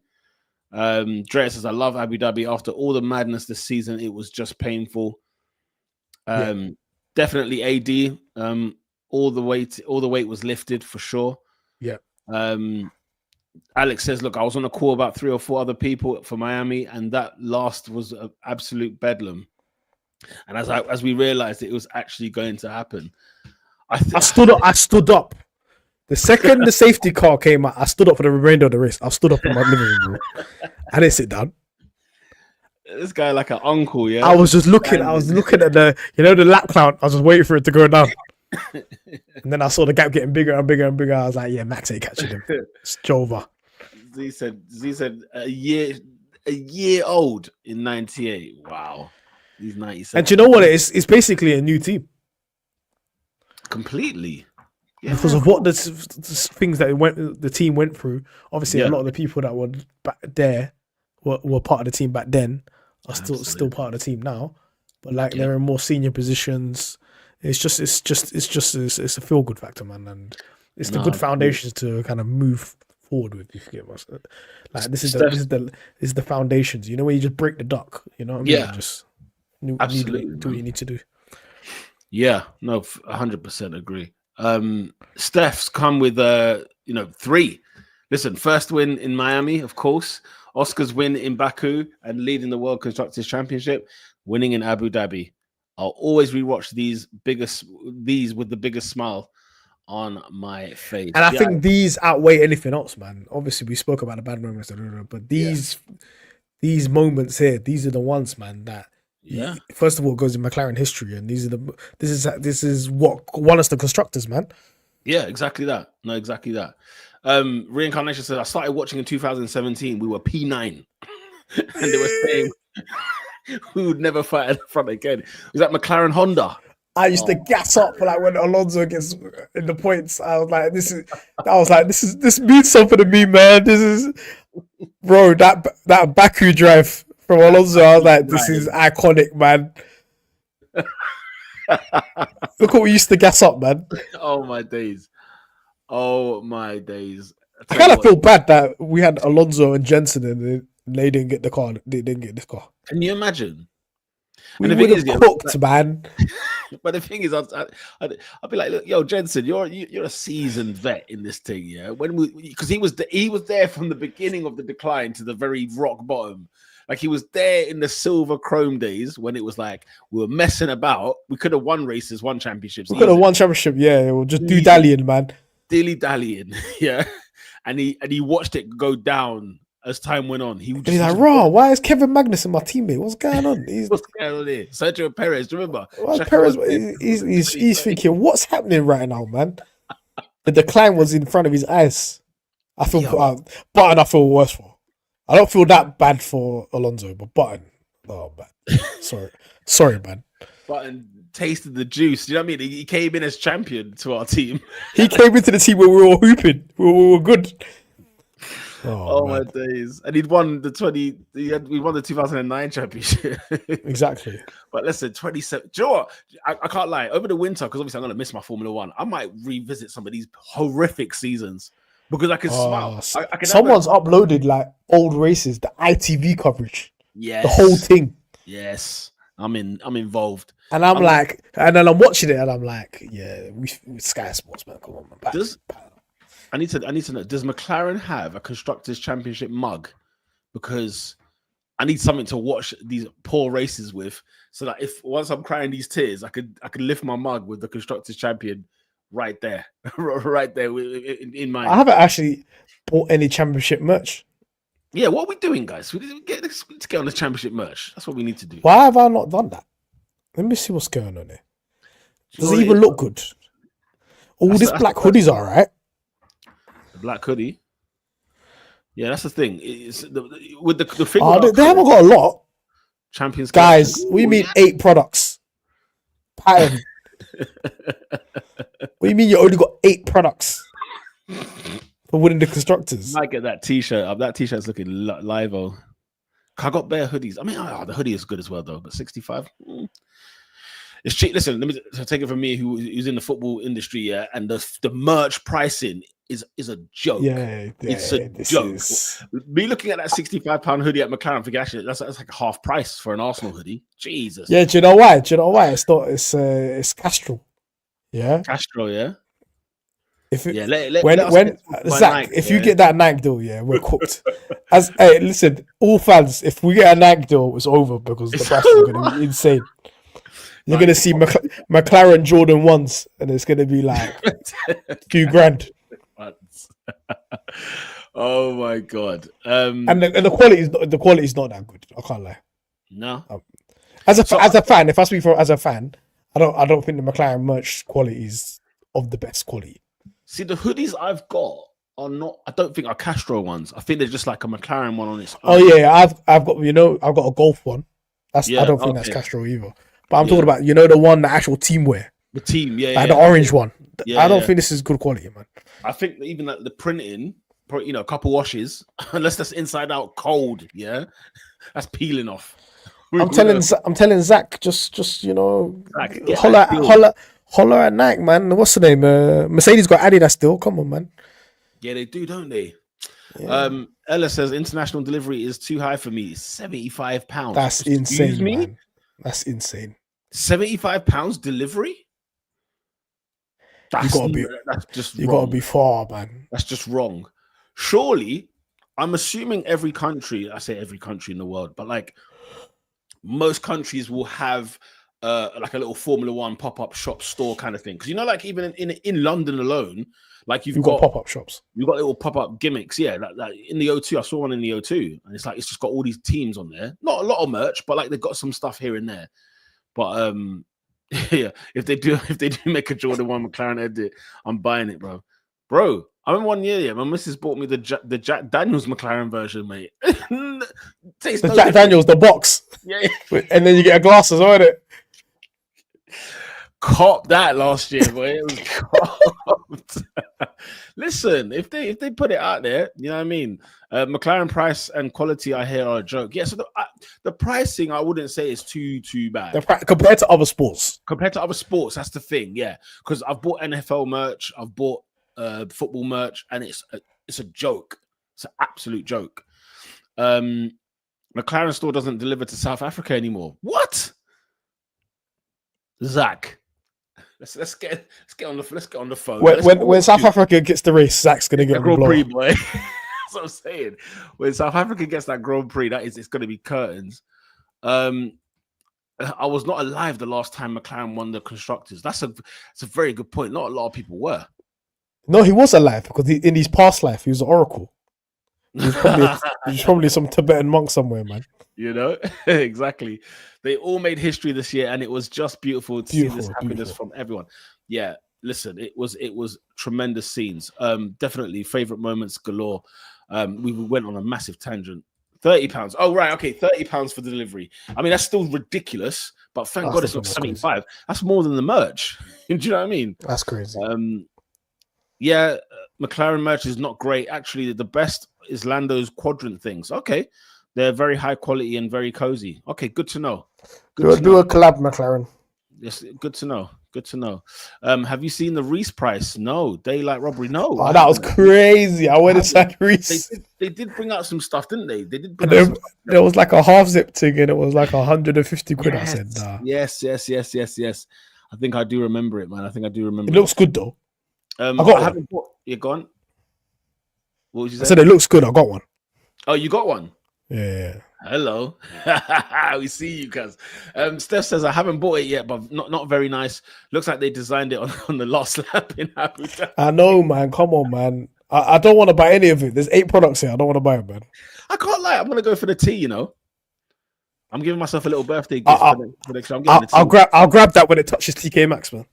Drea says I love Abu Dhabi. After all the madness this season, it was just painful. Definitely AD. All the weight was lifted for sure. Yeah. Alex says, look, I was on a call about 3 or 4 other people for Miami, and that last was an absolute bedlam. And as we realized it was actually going to happen, I stood up. The second the safety car came out, I stood up for the remainder of the race. I stood up in my living room. I didn't sit down. This guy like an uncle, yeah. I was just looking. I was looking at the lap count. I was just waiting for it to go down. And then I saw the gap getting bigger and bigger and bigger. I was like, yeah, Max ain't catching him. It's over. Z said a year old in 98. Wow. He's 97. And do you know what it is? It's basically a new team. Completely. Yeah. Because of what the things that the team went through. Obviously, a lot of the people that were back there were part of the team back then are still Absolutely. part of the team now, but like Yeah. they're in more senior positions. It's a feel good factor, man, and it's the No, good absolutely. foundations to kind of move forward with. If you get my like, this Steph, is the foundations. You know, where you just break the duck. You know what I mean? yeah, And just absolutely, do what you man. need to do. Yeah, no, 100% agree. Steph's come with 3. Listen, first win in Miami, of course. Oscar's win in Baku and leading the World Constructors Championship, winning in Abu Dhabi. I'll always rewatch these with the biggest smile on my face. And I Yeah, think these outweigh anything else, man. Obviously, we spoke about the bad moments, but yeah, these moments here, these are the ones, man, that yeah, first of all goes in McLaren history, and this is what won us the constructors, man. yeah, exactly that. No, exactly that. Reincarnation says I started watching in 2017. We were P9, and they were saying we would never fight at the front again. Was that McLaren Honda? I used to gas up like when Alonso gets in the points. I was like, this means something to me, man. This is, bro, that Baku drive from Alonso. I was like, this is iconic, man. Look what we used to gas up, man. Oh my days. Oh my days. I kind of feel bad that we had Alonso and Jensen and they didn't get the car. They didn't get this car. Can you imagine? We would have cooked, man. But the thing is, I'd be like, look, yo, Jensen, you're a seasoned vet in this thing, yeah. Because he was there from the beginning of the decline to the very rock bottom. Like he was there in the silver chrome days when it was like we were messing about. We could have won races, won championships. We could have won championship, yeah. We'll just do dallying, man. Dilly dallying, yeah. And he watched it go down as time went on. He's like, raw. Why is Kevin Magnussen my teammate? What's going on? What's going on here? Sergio Perez, remember? Perez, he's thinking, what's happening right now, man? The decline was in front of his eyes. I feel Button. I feel worse for. I don't feel that bad for Alonso, but Button. Oh man, sorry, man. Button tasted the juice. You know what I mean? He came in as champion to our team. He came into the team where we were all hooping. We were good. Oh my days! And we won the 2009 championship. Exactly. But listen, 27. Do you know what? I can't lie. Over the winter, because obviously I'm gonna miss my Formula One. I might revisit some of these horrific seasons because I can smile. Someone's uploaded like old races, the ITV coverage. Yes. The whole thing. Yes. I'm involved. And I'm like, and then I'm watching it, and I'm like, yeah, we Sky Sports, man. Come on, man. I need to know, does McLaren have a Constructors' Championship mug? Because I need something to watch these poor races with, so that if once I'm crying these tears, I could lift my mug with the Constructors' Champion right there, right there in my. I haven't actually bought any championship merch. Yeah, what are we doing, guys? Let's get on the championship merch. That's what we need to do. Why have I not done that? Let me see what's going on here. Does it even look good? Oh, this black hoodie's all right. The black hoodie. Yeah, that's the thing. It's with the thing. They haven't got a lot. Champions, guys. What do you mean 8 products? Pattern. What do you mean you only got 8 products for winning the constructors? I might get that T-shirt up. That T-shirt's looking live-o. I got bare hoodies. I mean, the hoodie is good as well, though. But 65, it's cheap. Listen, let me take it from me, who's in the football industry, yeah. And the merch pricing is a joke. Yeah, it's a joke. Me looking at that £65 hoodie at McLaren, thinking actually that's like a half price for an Arsenal hoodie. Jesus. Yeah, do you know why? It's not. It's Castrol. Yeah, Castrol. Yeah. If you get that Nike deal, yeah, we're cooked. Hey, listen, all fans, if we get a Nike deal, it's over because the price is going to be insane. You're going to see McLaren Jordan 1s, and it's going to be like $2,000. Oh my god! And the quality is not that good. I can't lie. No. As a fan, if I speak as a fan, I don't think the McLaren merch quality is of the best quality. See, the hoodies I've got are not. I don't think are Castro ones. I think they're just like a McLaren one on its own. Oh yeah, I've got a Golf one. I don't think that's Castro either. But I'm talking about the one, the actual team wear. The team, the orange one. I don't think this is good quality, man. I think even like the printing a couple washes, unless that's inside out cold. Yeah, that's peeling off. I'm telling Zach, just Like, get that deal. holler at Nike, man. What's the name? Mercedes got Adidas still. Come on, man. Yeah, they do, don't they? Yeah. Ella says international delivery is too high for me. £75. That's Excuse insane, me? man. That's insane. £75 delivery? That's just you wrong. gotta be far, man. That's just wrong. Surely, I'm assuming every country, I say every country in the world, but like most countries will have like a little Formula One pop-up shop store kind of thing. Because like even in London alone, like you've got pop-up shops. You've got little pop-up gimmicks, yeah. Like in the O2, I saw one in the O2, and it's just got all these teams on there. Not a lot of merch, but like they've got some stuff here and there. But yeah, if they do make a Jordan 1 McLaren edit, I'm buying it, bro. I remember one year, my missus bought me the Jack Daniels McLaren version, mate. Jack Daniels, the box. Yeah. And then you get a glass as well, isn't it? Cop that last year, boy. It was copped. Listen, if they put it out there, you know what I mean? McLaren price and quality, I hear, are a joke. Yeah, so the pricing, I wouldn't say is too bad. Compared to other sports. Compared to other sports, that's the thing, yeah. Because I've bought NFL merch, I've bought football merch, and it's a joke. It's an absolute joke. McLaren store doesn't deliver to South Africa anymore. What? Zach. Let's get on the phone. When South Africa gets the race, Zach's gonna get the Grand Prix, boy. That's what I'm saying. When South Africa gets that Grand Prix, it's gonna be curtains. I was not alive the last time McLaren won the constructors. That's a very good point. Not a lot of people were. No, he was alive because in his past life he was an oracle. He was probably some Tibetan monk somewhere, man. Exactly. They all made history this year, and it was just beautiful to see this happiness from everyone. Yeah, listen, it was tremendous scenes. Definitely favorite moments galore. We went on a massive tangent. £30. Oh, right, okay, £30 for the delivery. I mean, that's still ridiculous, but thank God it's not 75. That's more than the merch. Do you know what I mean? That's crazy. Yeah, McLaren merch is not great. Actually, the best is Lando's quadrant things. Okay. They're very high quality and very cozy. Okay, good to know. Do a collab, McLaren. Yes, good to know. Good to know. Have you seen the Reese price? No. Daylight robbery? No. Oh, that was crazy. I went inside Reese. They did bring out some stuff, didn't they? They did bring out there was like a half zip thing and it was like 150 quid. Yes. I said, nah. Yes. I think I do remember it, man. It looks good, though. I got one. You're gone? What was you saying? I said it looks good. I got one. Oh, you got one? Yeah. Hello. We see you guys. Steph says I haven't bought it yet, but not very nice. Looks like they designed it on the last lap in Abu Dhabi. I know, man. Come on, man. I don't want to buy any of it. There's 8 products here. I don't want to buy it, man. I can't lie. I'm gonna go for the tea. I'm giving myself a little birthday gift for next year. I'll grab that when it touches TK Maxx, man.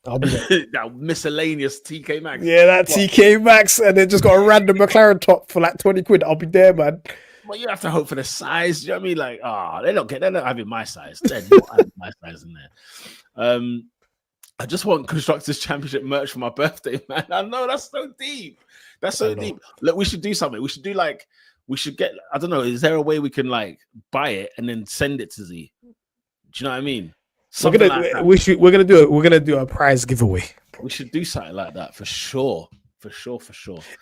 I'll be there. That miscellaneous TK Maxx. Yeah, that TK Maxx, and then just got a random McLaren top for like 20 quid. I'll be there, man. Well, you have to hope for the size. You know what I mean? Like, they're not having my size. They're not having my size in there. I just want Constructors Championship merch for my birthday, man. I know that's so deep. That's so deep. Look, we should do something. We should get. I don't know. Is there a way we can like buy it and then send it to Z? Do you know what I mean? We're gonna do a prize giveaway. We should do something like that for sure. For sure.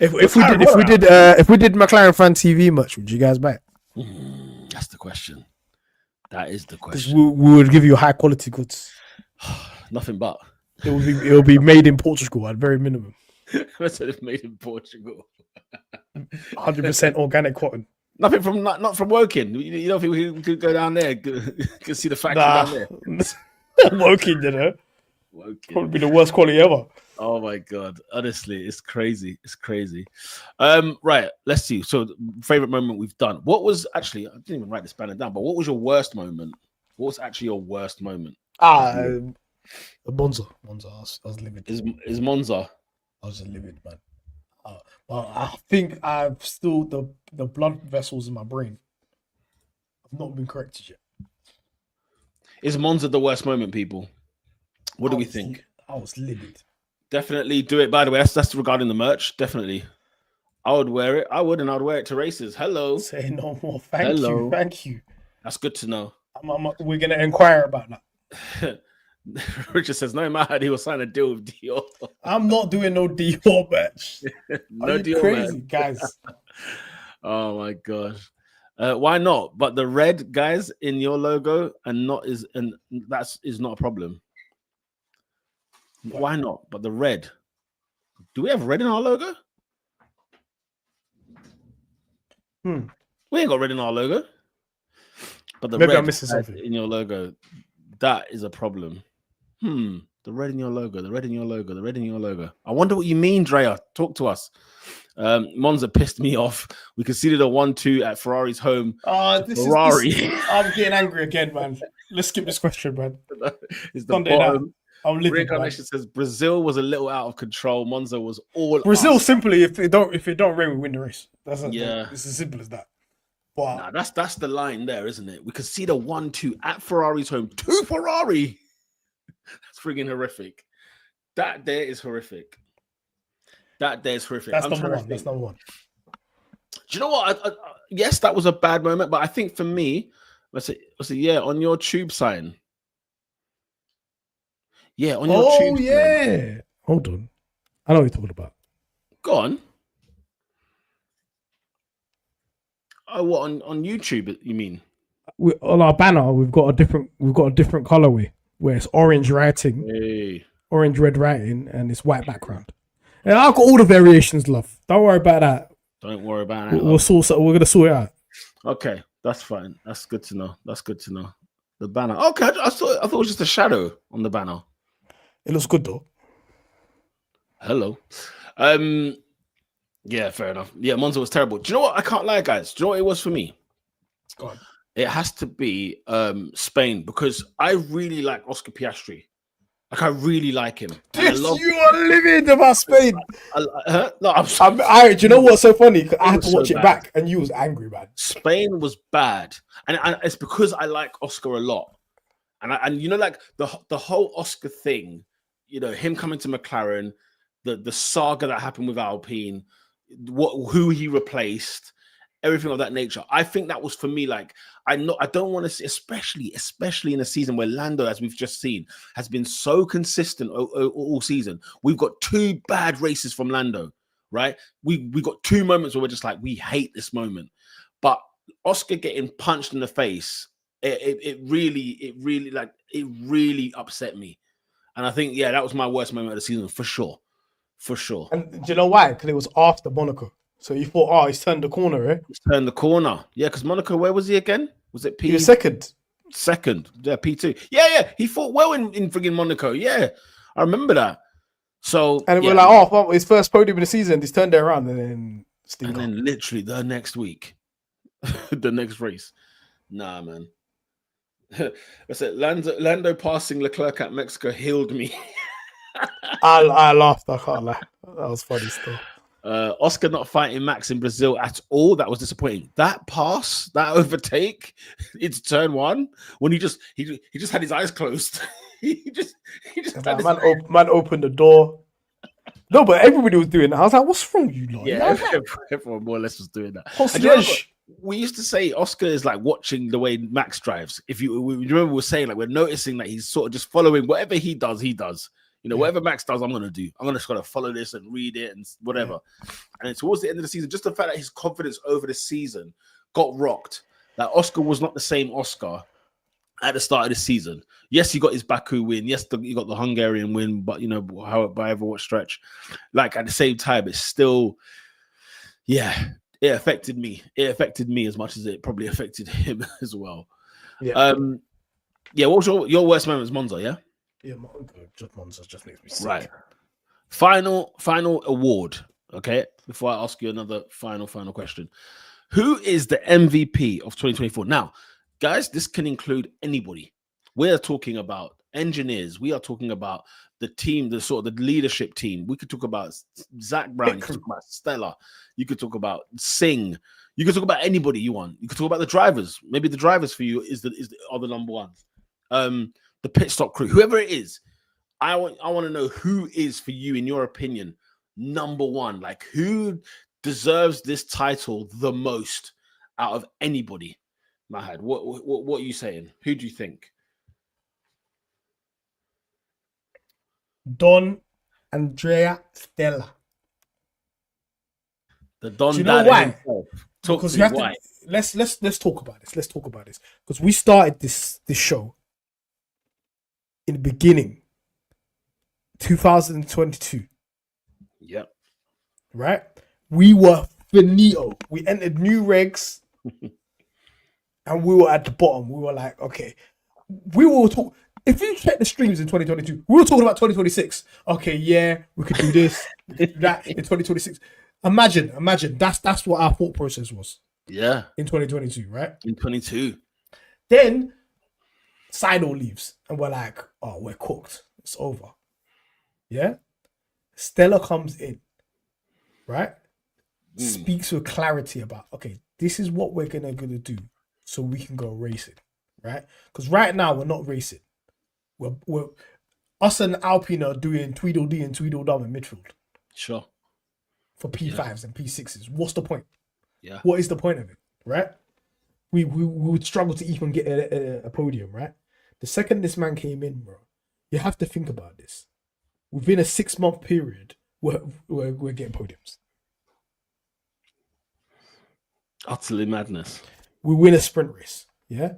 If we did McLaren Fan TV merch, would you guys buy it? That's the question. That is the question. We would give you high quality goods. Nothing but. It will be made in Portugal at very minimum. That's what it's made in Portugal. 100% organic cotton. Nothing from not from Woking. You don't think we could go down there? Could see the factory down there. Woking, Woking. Probably the worst quality ever. Oh my God. Honestly, it's crazy. Right. Let's see. So favorite moment we've done. What was actually, I didn't even write this banner down, but what was your worst moment? What was actually your worst moment? Monza. I was livid. Is Monza? I was livid, man. But I think I've still the blood vessels in my brain have not been corrected yet. Is Monza the worst moment, people? What do we think? I was livid. Definitely do it. By the way, that's regarding the merch. Definitely. I would wear it. I would, and I'd wear it to races. Hello. Say no more. Thank you. That's good to know. We're gonna inquire about that. Richard says, no, Mahad, he will sign a deal with Dior. I'm not doing no Dior match. No Dior, crazy, man. guys. Oh my gosh. Why not? But the red, guys, in your logo and that is not a problem. Why not? But the red. Do we have red in our logo? We ain't got red in our logo. But the maybe red I'm missing something in your logo, that is a problem. The red in your logo, the red in your logo, the red in your logo. I wonder what you mean, Drea. Talk to us. Monza pissed me off. We conceded a 1-2 at Ferrari's home. Ferrari. I'm getting angry again, man. Let's skip this question, man. It's the Sunday bottom. Reincarnation says Brazil was a little out of control. Monza was all Brazil. us. Simply, if it don't rain, we win the race. It's as simple as that. Wow, that's the line there, isn't it? We could see the 1-2 at Ferrari's home to Ferrari. That's friggin' horrific. That there is horrific. That's number one. That's number one. Do you know what? Yes, that was a bad moment, but I think for me, let's say, yeah, on your tube sign. Yeah, on your tube sign. Yeah. Hold on. I know what you're talking about. Go on. Oh, what on YouTube? You mean? On our banner, we've got a different colorway where it's orange writing, orange red writing, and it's white background. And I've got all the variations, love. Don't worry about that. Don't worry about that. We're gonna sort it out. Okay, that's fine. That's good to know. The banner. Okay, I thought it was just a shadow on the banner. It looks good though. Hello. Yeah, fair enough. Yeah, Monza was terrible. Do you know what? I can't lie, guys. Do you know what it was for me? Go on. It has to be Spain because I really like Oscar Piastri. Like, I really like him. Dude, you are livid about Spain. No, do you know what's so funny? I had to watch it back, and you was angry, man. Spain was bad, and it's because I like Oscar a lot, and you know, like the whole Oscar thing, you know, him coming to McLaren, the saga that happened with Alpine, who he replaced, everything of that nature. I think that was for me. Like, I don't want to see, especially in a season where Lando, as we've just seen, has been so consistent all season. We've got 2 bad races from Lando, right? We got 2 moments where we're just like, we hate this moment. But Oscar getting punched in the face, it really upset me. And I think, yeah, that was my worst moment of the season for sure. And do you know why? Because it was after Monaco. So you thought, he's turned the corner, eh? He's turned the corner. Yeah, because Monaco, where was he again? Was it P? He was second. Yeah, P2. Yeah. He fought well in friggin' Monaco. Yeah, I remember that. So, and we're like, his first podium of the season, he's turned it around and then literally the next week, the next race. Nah, man. I said Lando passing Leclerc at Mexico healed me. I laughed. I can't lie. That was funny stuff. Oscar not fighting Max in Brazil at all. That was disappointing. That pass, that overtake into turn 1, when he just had his eyes closed. he just man opened the door. No, but everybody was doing that. I was like, "What's wrong with you, lot?" Yeah, everyone more or less was doing that. We used to say Oscar is like watching the way Max drives. We remember, we were saying, like, we're noticing that he's sort of just following whatever he does. You know, whatever Max does, I'm going to do. I'm just going to follow this and read it and whatever. Yeah. And towards the end of the season, just the fact that his confidence over the season got rocked. That Oscar was not the same Oscar at the start of the season. Yes, he got his Baku win. Yes, he got the Hungarian win, but, you know, by what stretch. Like, at the same time, it's still, yeah, it affected me. It affected me as much as it probably affected him as well. Yeah. What was your worst moment? Was Monza, yeah? Yeah, Monza just makes me sick. Right. Final award. Okay. Before I ask you another final question. Who is the MVP of 2024? Now, guys, this can include anybody. We're talking about engineers. We are talking about the team, the leadership team. We could talk about Zach Brown. You could talk about Stella. You could talk about Singh. You could talk about anybody you want. You could talk about the drivers. Maybe the drivers for you are the number ones. The pit stop crew, whoever it is, I want to know who is for you, in your opinion, number one. Like, who deserves this title the most out of anybody? Mahad, what are you saying? Who do you think? Don Andrea Stella. The Don Do you know Dada why? himself. Talk Because to you me. have Why? to. Let's talk about this. Let's talk about this because we started this show in the beginning, 2022. Yep. Right? We were finito. We entered new regs, and we were at the bottom. We were like, okay, we will talk. If you check the streams in 2022, we were talking about 2026. Okay, yeah, we could do this, we could do that in 2026. Imagine. That's what our thought process was. Yeah. In 2022, right? In 22. Then Seidel leaves, and we're like, oh, we're cooked. It's over. Yeah? Stella comes in, right? Speaks with clarity about, okay, this is what we're gonna do so we can go racing, right? Because right now we're not racing. We're us and Alpine are doing Tweedledee and Tweedledum in midfield. Sure. For P5s and P6s. What's the point? Yeah. What is the point of it, right? We would struggle to even get a podium, right? The second this man came in, bro, you have to think about this. Within a 6-month period, we're getting podiums. Utterly madness. We win a sprint race, yeah?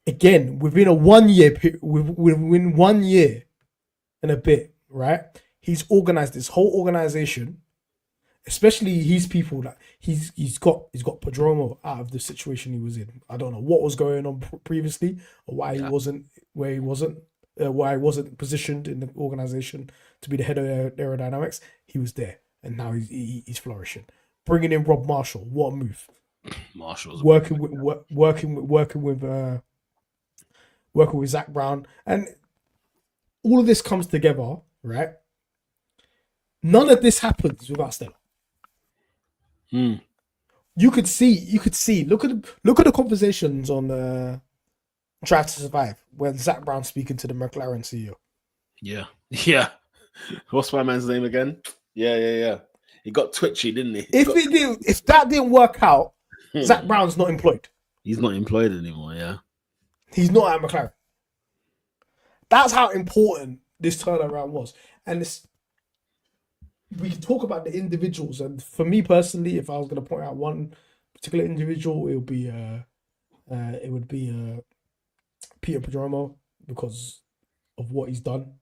Again, within a 1 year period, within 1 year and a bit, right? He's organized this whole organization, especially his people. That he's got Padromo out of the situation he was in. I don't know what was going on previously or why he wasn't where he wasn't. Why he wasn't positioned in the organization to be the head of aerodynamics. He was there, and now he's flourishing. Bringing in Rob Marshall, what a move! Marshall's working with Zach Brown, and all of this comes together, right? None of this happens without Stella. You could see. Look at the conversations on Drive to Survive when Zach Brown's speaking to the McLaren CEO. Yeah. What's my man's name again? Yeah. He got twitchy, didn't he? If that didn't work out, Zach Brown's not employed. He's not employed anymore. Yeah. He's not at McLaren. That's how important this turnaround was, and we can talk about the individuals. And for me personally, if I was going to point out one particular individual, it would be Peter Padromo, because of what he's done.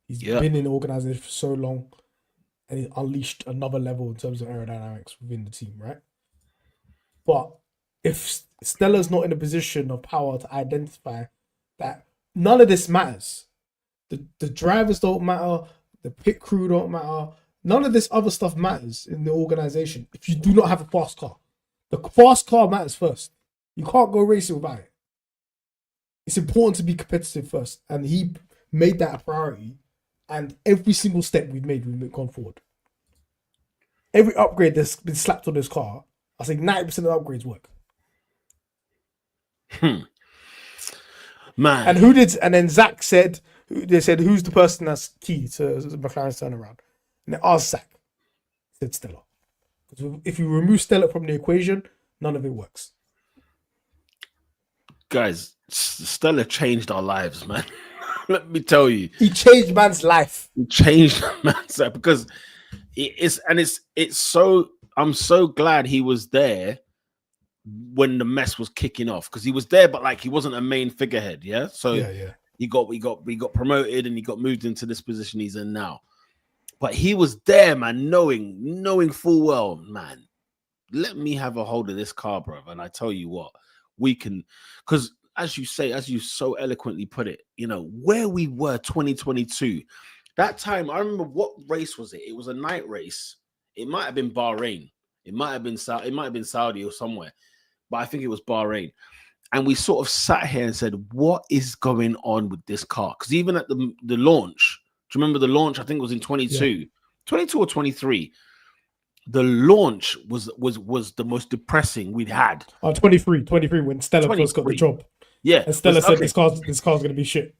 He's been in the organization for so long, and he's unleashed another level in terms of aerodynamics within the team, right? But if Stella's not in a position of power to identify that none of this matters, the drivers don't matter, the pit crew don't matter, none of this other stuff matters in the organization if you do not have a fast car. The fast car matters first. You can't go racing without it. It's important to be competitive first, and he made that a priority. And every single step we've gone forward. Every upgrade that's been slapped on this car, I think 90% of the upgrades work. Man. And then Zach said, who's the person that's key to McLaren's turnaround? And they asked Zach. He said Stella. Because if you remove Stella from the equation, none of it works. Guys, Stella changed our lives, man. Let me tell you. He changed man's life. He changed man's life because it's so, I'm so glad he was there when the mess was kicking off, because he was there, but like he wasn't a main figurehead. Yeah. So he got promoted and he got moved into this position he's in now. But he was there, man, knowing full well, man, let me have a hold of this car, bro. And I tell you what, we can, because as you say, as you so eloquently put it, you know, where we were 2022, that time, I remember, what race was it? It was a night race. It might have been Bahrain. It might have been Saudi or somewhere, but I think it was Bahrain. And we sort of sat here and said, what is going on with this car? Because even at the launch, do you remember the launch? I think it was in 22 or 23. The launch was the most depressing we'd had. 23 when Stella first got the job. Yeah. And Stella said, this car's going to be shit.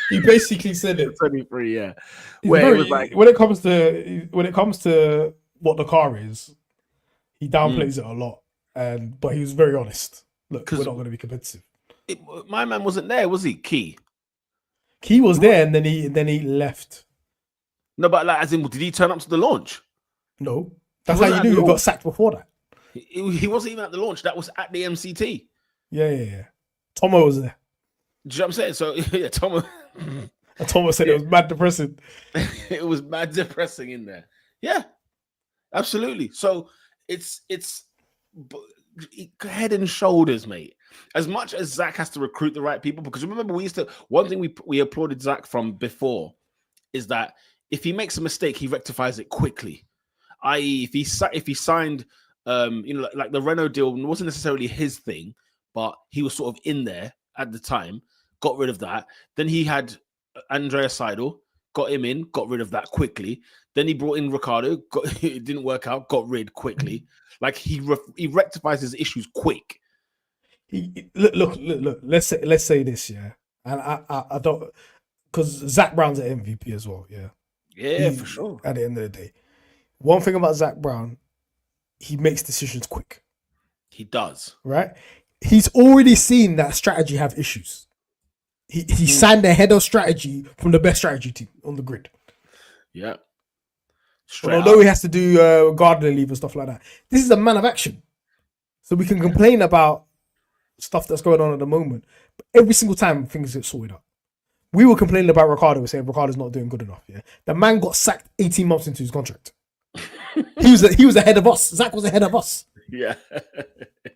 He basically said it. 23, yeah. Where it was like, when it comes to what the car is, He downplays it a lot, but he was very honest. Look, we're not going to be competitive. My man wasn't there, was he? Key was there, and then he left. No, but like, as in, did he turn up to the launch? No, that's how you knew he got sacked before that. He wasn't even at the launch. That was at the MCT. Yeah. Tomo was there. Do you know what I'm saying? So yeah, Tomo. Tomo said it was mad depressing. It was mad depressing in there. Yeah, absolutely. So it's head and shoulders, mate. As much as Zach has to recruit the right people, because remember one thing we applauded Zach from before is that if he makes a mistake, he rectifies it quickly. I.e., if he signed, like the Renault deal wasn't necessarily his thing, but he was sort of in there at the time, got rid of that. Then he had Andreas Seidel, got him in, got rid of that quickly. Then he brought in Ricardo, it didn't work out, got rid quickly. Like he rectifies his issues quick. Look. Let's say this, yeah, and I don't, because Zach Brown's an MVP as well, yeah. Yeah, for sure. At the end of the day, one thing about Zach Brown, he makes decisions quick. He does, right? He's already seen that strategy have issues. He signed the head of strategy from the best strategy team on the grid. Yeah. Although he has to do gardening leave and stuff like that, this is a man of action. So we can complain about stuff that's going on at the moment, but every single time things get sorted out. We were complaining about Ricardo, saying Ricardo's not doing good enough. Yeah, the man got sacked 18 months into his contract. he was ahead of us. Zach was ahead of us. Yeah,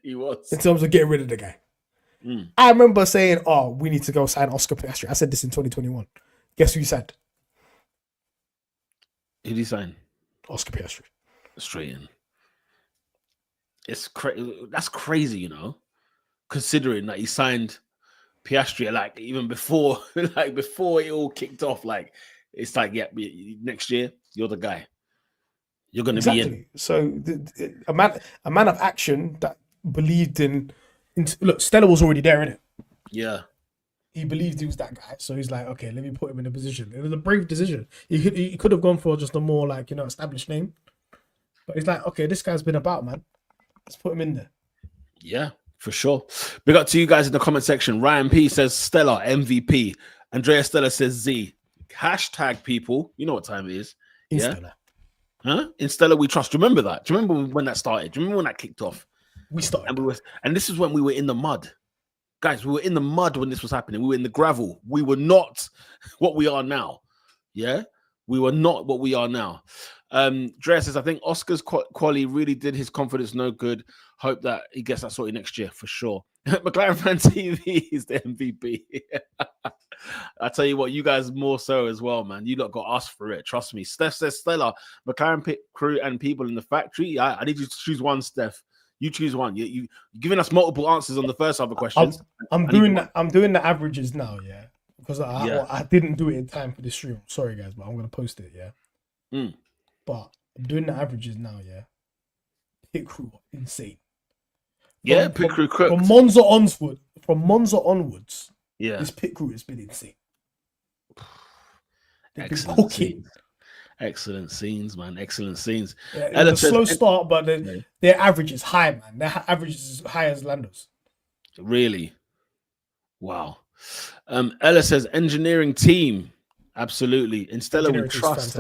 he was. In terms of getting rid of the guy. I remember saying, "Oh, we need to go sign Oscar Piastri." I said this in 2021. Guess who you signed? Who did he sign? Oscar Piastri. Straight in. It's that's crazy, you know, considering that he signed Piastri like even before, before it all kicked off. Like it's like, yeah, next year you're the guy. You're going to be in. So a man of action that believed in look, Stella was already there, innit? Yeah. He believed he was that guy, so he's like, okay, let me put him in a position. It was a brave decision. He could have gone for just a more like, you know, established name, but he's like, okay, this guy's been about, man. Let's put him in there. Yeah, for sure. Big up to you guys in the comment section. Ryan P says Stella MVP. Andrea Stella says Z. Hashtag people. You know what time it is. In yeah. Stella. Huh? In Stella we trust. Do you remember that? Do you remember when that started? Do you remember when that kicked off? We started. And this is when we were in the mud. Guys, we were in the mud when this was happening. We were in the gravel. We were not what we are now. Yeah? We were not what we are now. Drea says, I think Oscar's quali really did his confidence no good. Hope that he gets that sorted next year for sure. McLaren Fan TV is the MVP. I tell you what, you guys more so as well, man. You lot got us for it. Trust me. Steph says, Stella, McLaren pit crew and people in the factory. I need you to choose one, Steph. You choose one. You're giving us multiple answers on the first other questions. I'm doing the averages now, yeah. Because I didn't do it in time for this stream. Sorry, guys, but I'm going to post it, yeah. But I'm doing the averages now, yeah. Pit crew, insane. Yeah, pit crew cooked. From Monza onwards, yeah, this pit crew has been insane. Excellent scenes. Excellent scenes, man. Excellent scenes. Yeah, it was a slow start, but their average is high, man. Their average is as high as Lando's. Really? Wow. Ella says engineering team. Absolutely. In Stella we trust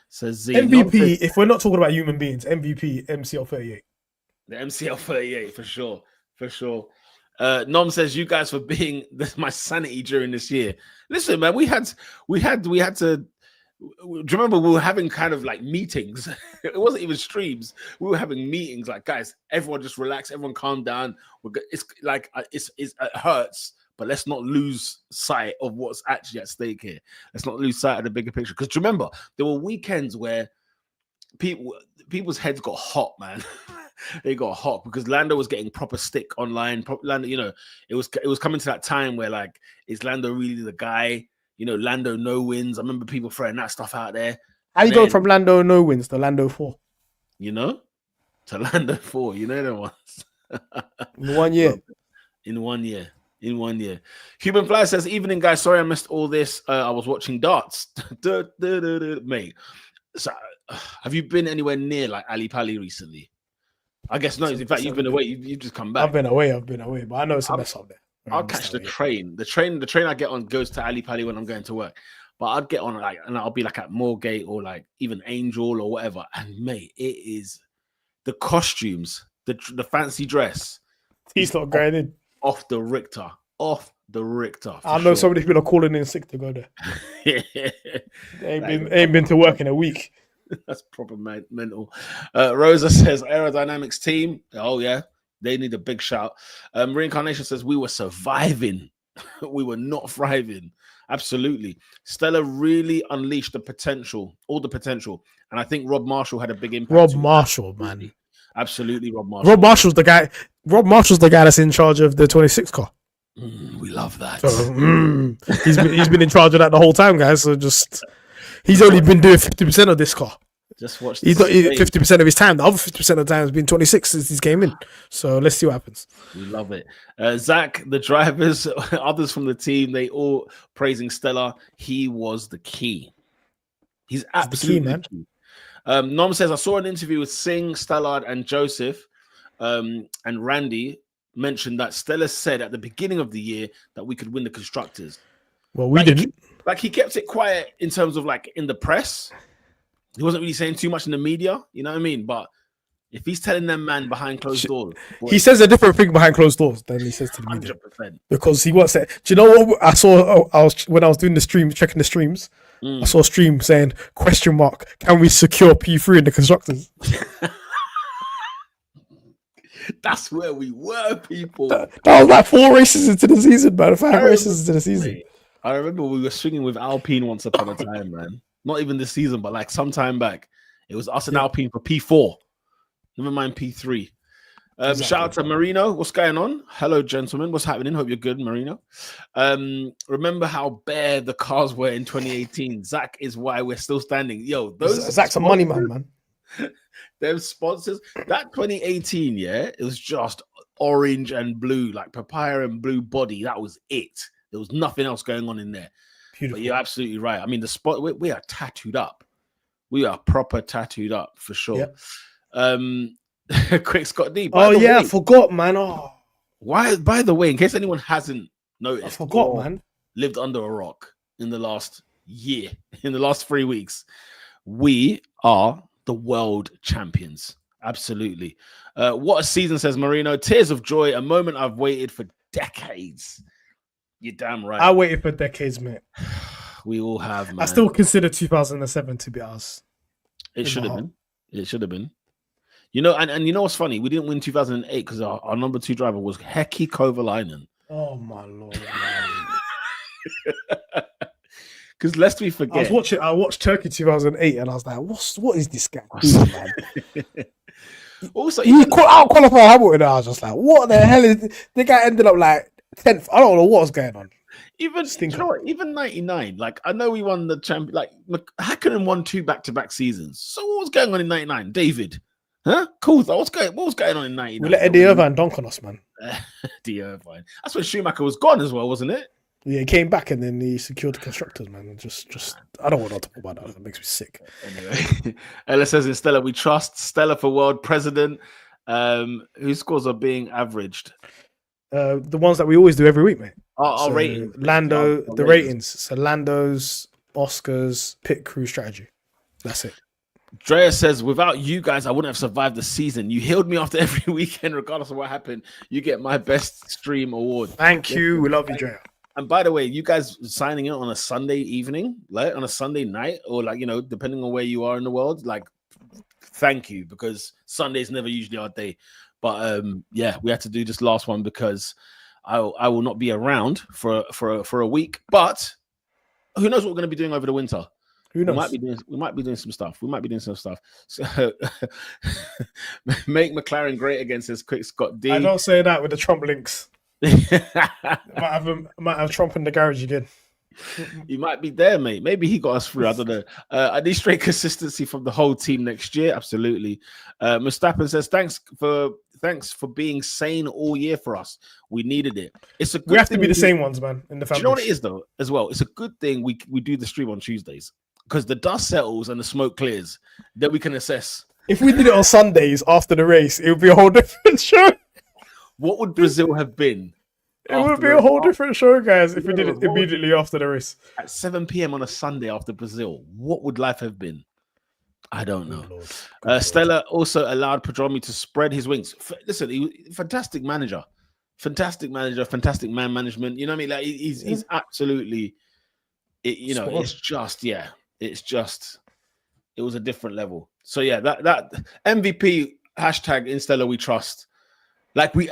says Z. MVP, if we're not talking about human beings, MVP MCL 38. The MCL 38 for sure. For sure. Nom says you guys for being my sanity during this year. Listen, man, we had to. Do you remember we were having kind of like meetings? It wasn't even streams. We were having meetings like, guys, everyone just relax, everyone calm down. It's like it hurts, but let's not lose sight of what's actually at stake here. Let's not lose sight of the bigger picture. Because do you remember there were weekends where people's heads got hot, man. They got hot because Lando was getting proper stick online. Lando, you know, it was coming to that time where like, is Lando really the guy? You know, Lando no wins. I remember people throwing that stuff out there. How you go from Lando no wins to Lando 4? You know? To Lando 4. You know the ones. In 1 year. In 1 year. In 1 year. Human Fly says, evening, guys. Sorry I missed all this. I was watching darts. Mate. So, have you been anywhere near like Ali Pali recently? I guess no. In fact, you've been away. You've just come back. I've been away, but I know it's a mess up there. I'll catch the train. The train I get on goes to Ali Pali when I'm going to work. But I'd get on and I'll be like at Moorgate or like even Angel or whatever. And mate, it is the costumes, the fancy dress. He's not going in. Off the Richter. I know so many people are calling in sick to go there. They ain't been to work in a week. That's proper mental. Rosa says aerodynamics team. Oh yeah, they need a big shout. Reincarnation says we were surviving. We were not thriving. Absolutely. Stella really unleashed all the potential. And I think Rob Marshall had a big impact. Rob Marshall, man. Absolutely, Rob Marshall. Rob Marshall's the guy that's in charge of the 26 car. We love that. So, he's been in charge of that the whole time, guys. So he's only been doing 50% of this car. Just watch. He's not 50% of his time. The other 50% of the time has been 26 since he's came in. So let's see what happens. We love it. Zach, the drivers, others from the team, they all praising Stella. He was the key. He's absolutely the key, man. Nom says, I saw an interview with Singh, Stallard, and Joseph, and Randy mentioned that Stella said at the beginning of the year that we could win the constructors. Well, we didn't. He kept it quiet in terms of like in the press. He wasn't really saying too much in the media, you know what I mean? But if he's telling them, man, behind closed doors, he says a different thing behind closed doors than he says to the media. 100%. Because he wants it. Do you know what I saw? When I was doing the stream, checking the streams. I saw a stream saying, ? Can we secure P3 in the constructors? That's where we were, people. That was like 4 races into the season, man. 5 races into the season. I remember we were swinging with Alpine once upon a time, man. Not even this season, but like some time back. It was us and Alpine for P4. Never mind P3. Exactly. Shout out to Marino. What's going on? Hello, gentlemen. What's happening? Hope you're good, Marino. Remember how bare the cars were in 2018? Zach is why we're still standing. Yo, Zach's a money man. Them sponsors. That 2018, yeah, it was just orange and blue, like papaya and blue body. That was it. There was nothing else going on in there. Beautiful. But you're absolutely right. I mean, the spot we are tattooed up. We are proper tattooed up for sure. Yep. Quick Scott D. I forgot, man. Oh, why? By the way, in case anyone hasn't noticed, I forgot, man. Lived under a rock in the last year, in the last 3 weeks. We are the world champions. Absolutely. What a season, says Marino. Tears of joy, a moment I've waited for decades. You're damn right. I waited for decades, mate. We all have, man. I still consider 2007 to be ours. It should have been. It should have been. You know, and you know what's funny? We didn't win 2008 because our number 2 driver was Heikki Kovalainen. Oh, my Lord. Because lest we forget. I watched Turkey 2008 and I was like, what is this guy doing, man? Also, he out-qualified Hamilton. I was just like, what the hell is the guy ended up like 10th? I don't know what was going on. Even 99. Like, I know we won the champion. Like, Hakkinen won 2 back-to-back seasons. So what was going on in 99? David? Huh? Cool. What was going on in 99? We let Eddie Irvine dunk on us, man. Eddie Irvine. That's when Schumacher was gone as well, wasn't it? Yeah, he came back and then he secured the constructors, man. Just I don't want to talk about that. That makes me sick. Anyway, Ella says in Stella, we trust Stella for world president. Whose scores are being averaged? The ones that we always do every week, mate. Our ratings. Lando, the ratings. So Lando's, Oscar's, pit crew strategy. That's it. Drea says, without you guys, I wouldn't have survived the season. You healed me after every weekend, regardless of what happened. You get my best stream award. Thank you. We love you, Drea. And by the way, you guys signing in on a Sunday evening, like on a Sunday night, or like, you know, depending on where you are in the world, like, thank you, because Sunday's never usually our day. But yeah, we had to do this last one because I will not be around for a week. But who knows what we're going to be doing over the winter? Who knows? We might be doing some stuff. So make McLaren great again, says Quick Scott D. I don't say that with the Trump links. might have Trump in the garage again. He might be there, mate. Maybe he got us through. I don't know. I need straight consistency from the whole team next year. Absolutely. Mustafa says, thanks for being sane all year for us. We needed it. We have to be the same ones, man, in the family. Do you know what it is, though, as well? It's a good thing we do the stream on Tuesdays because the dust settles and the smoke clears. Then we can assess If we did it on Sundays after the race, it would be a whole different show. What would Brazil have been? It would be a whole different show, guys, if we did it immediately after the race. At 7 p.m. on a Sunday after Brazil, what would life have been? I don't know. Stella also allowed Pedromi to spread his wings. Listen, fantastic manager, fantastic man management. You know what I mean? Like he's absolutely, it's just it was a different level. So yeah, that MVP hashtag in Stella we trust. Like we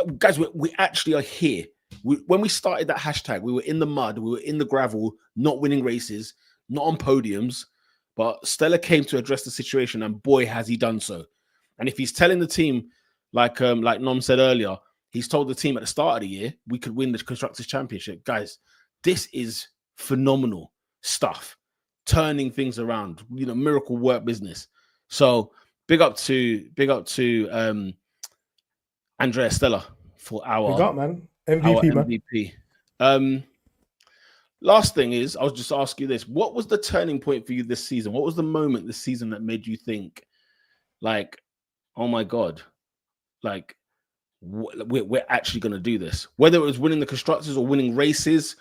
actually are here. When we started that hashtag, we were in the mud, we were in the gravel, not winning races, not on podiums. But Stella came to address the situation, and boy, has he done so. And if he's telling the team, like Nom said earlier, he's told the team at the start of the year, we could win the Constructors' Championship. Guys, this is phenomenal stuff. Turning things around, miracle work business. So big up to Andrea Stella for our MVP. Last thing is, I'll just ask you this. What was the turning point for you this season? What was the moment this season that made you think, like, oh my God, like, we're actually going to do this? Whether it was winning the Constructors or winning races,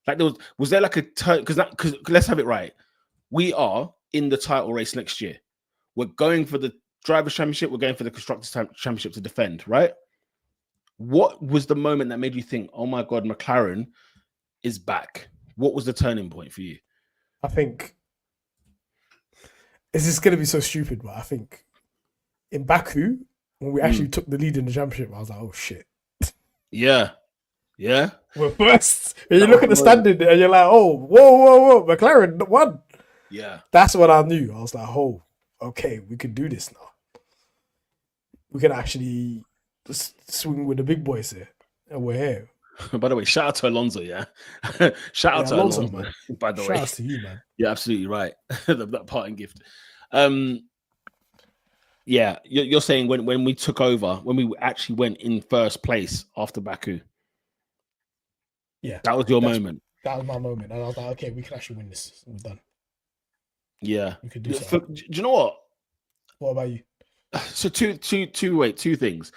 like, was there like a turn? Because let's have it right. We are in the title race next year. We're going for the Drivers' Championship. We're going for the Constructors' Championship to defend, right? What was the moment that made you think, oh my God, McLaren is back? What was the turning point for you? I think it's just going to be so stupid, but I think in Baku, when we actually took the lead in the championship, I was like, oh shit. Yeah. We're first. And you look at the standing and you're like, oh, whoa, McLaren won. Yeah. That's what I knew. I was like, oh, okay, we can do this now. We can actually swing with the big boys here. And we're here. By the way, shout out to Alonso, yeah? Shout out to Alonso, man. By the way. Shout out to you, man. You're absolutely right. that parting gift. Yeah, you're saying when we took over, when we actually went in first place after Baku. Yeah. That was your moment. That was my moment. And I was like, okay, we can actually win this. We're done. Yeah. We could do something. Do you know what? What about you? So two things.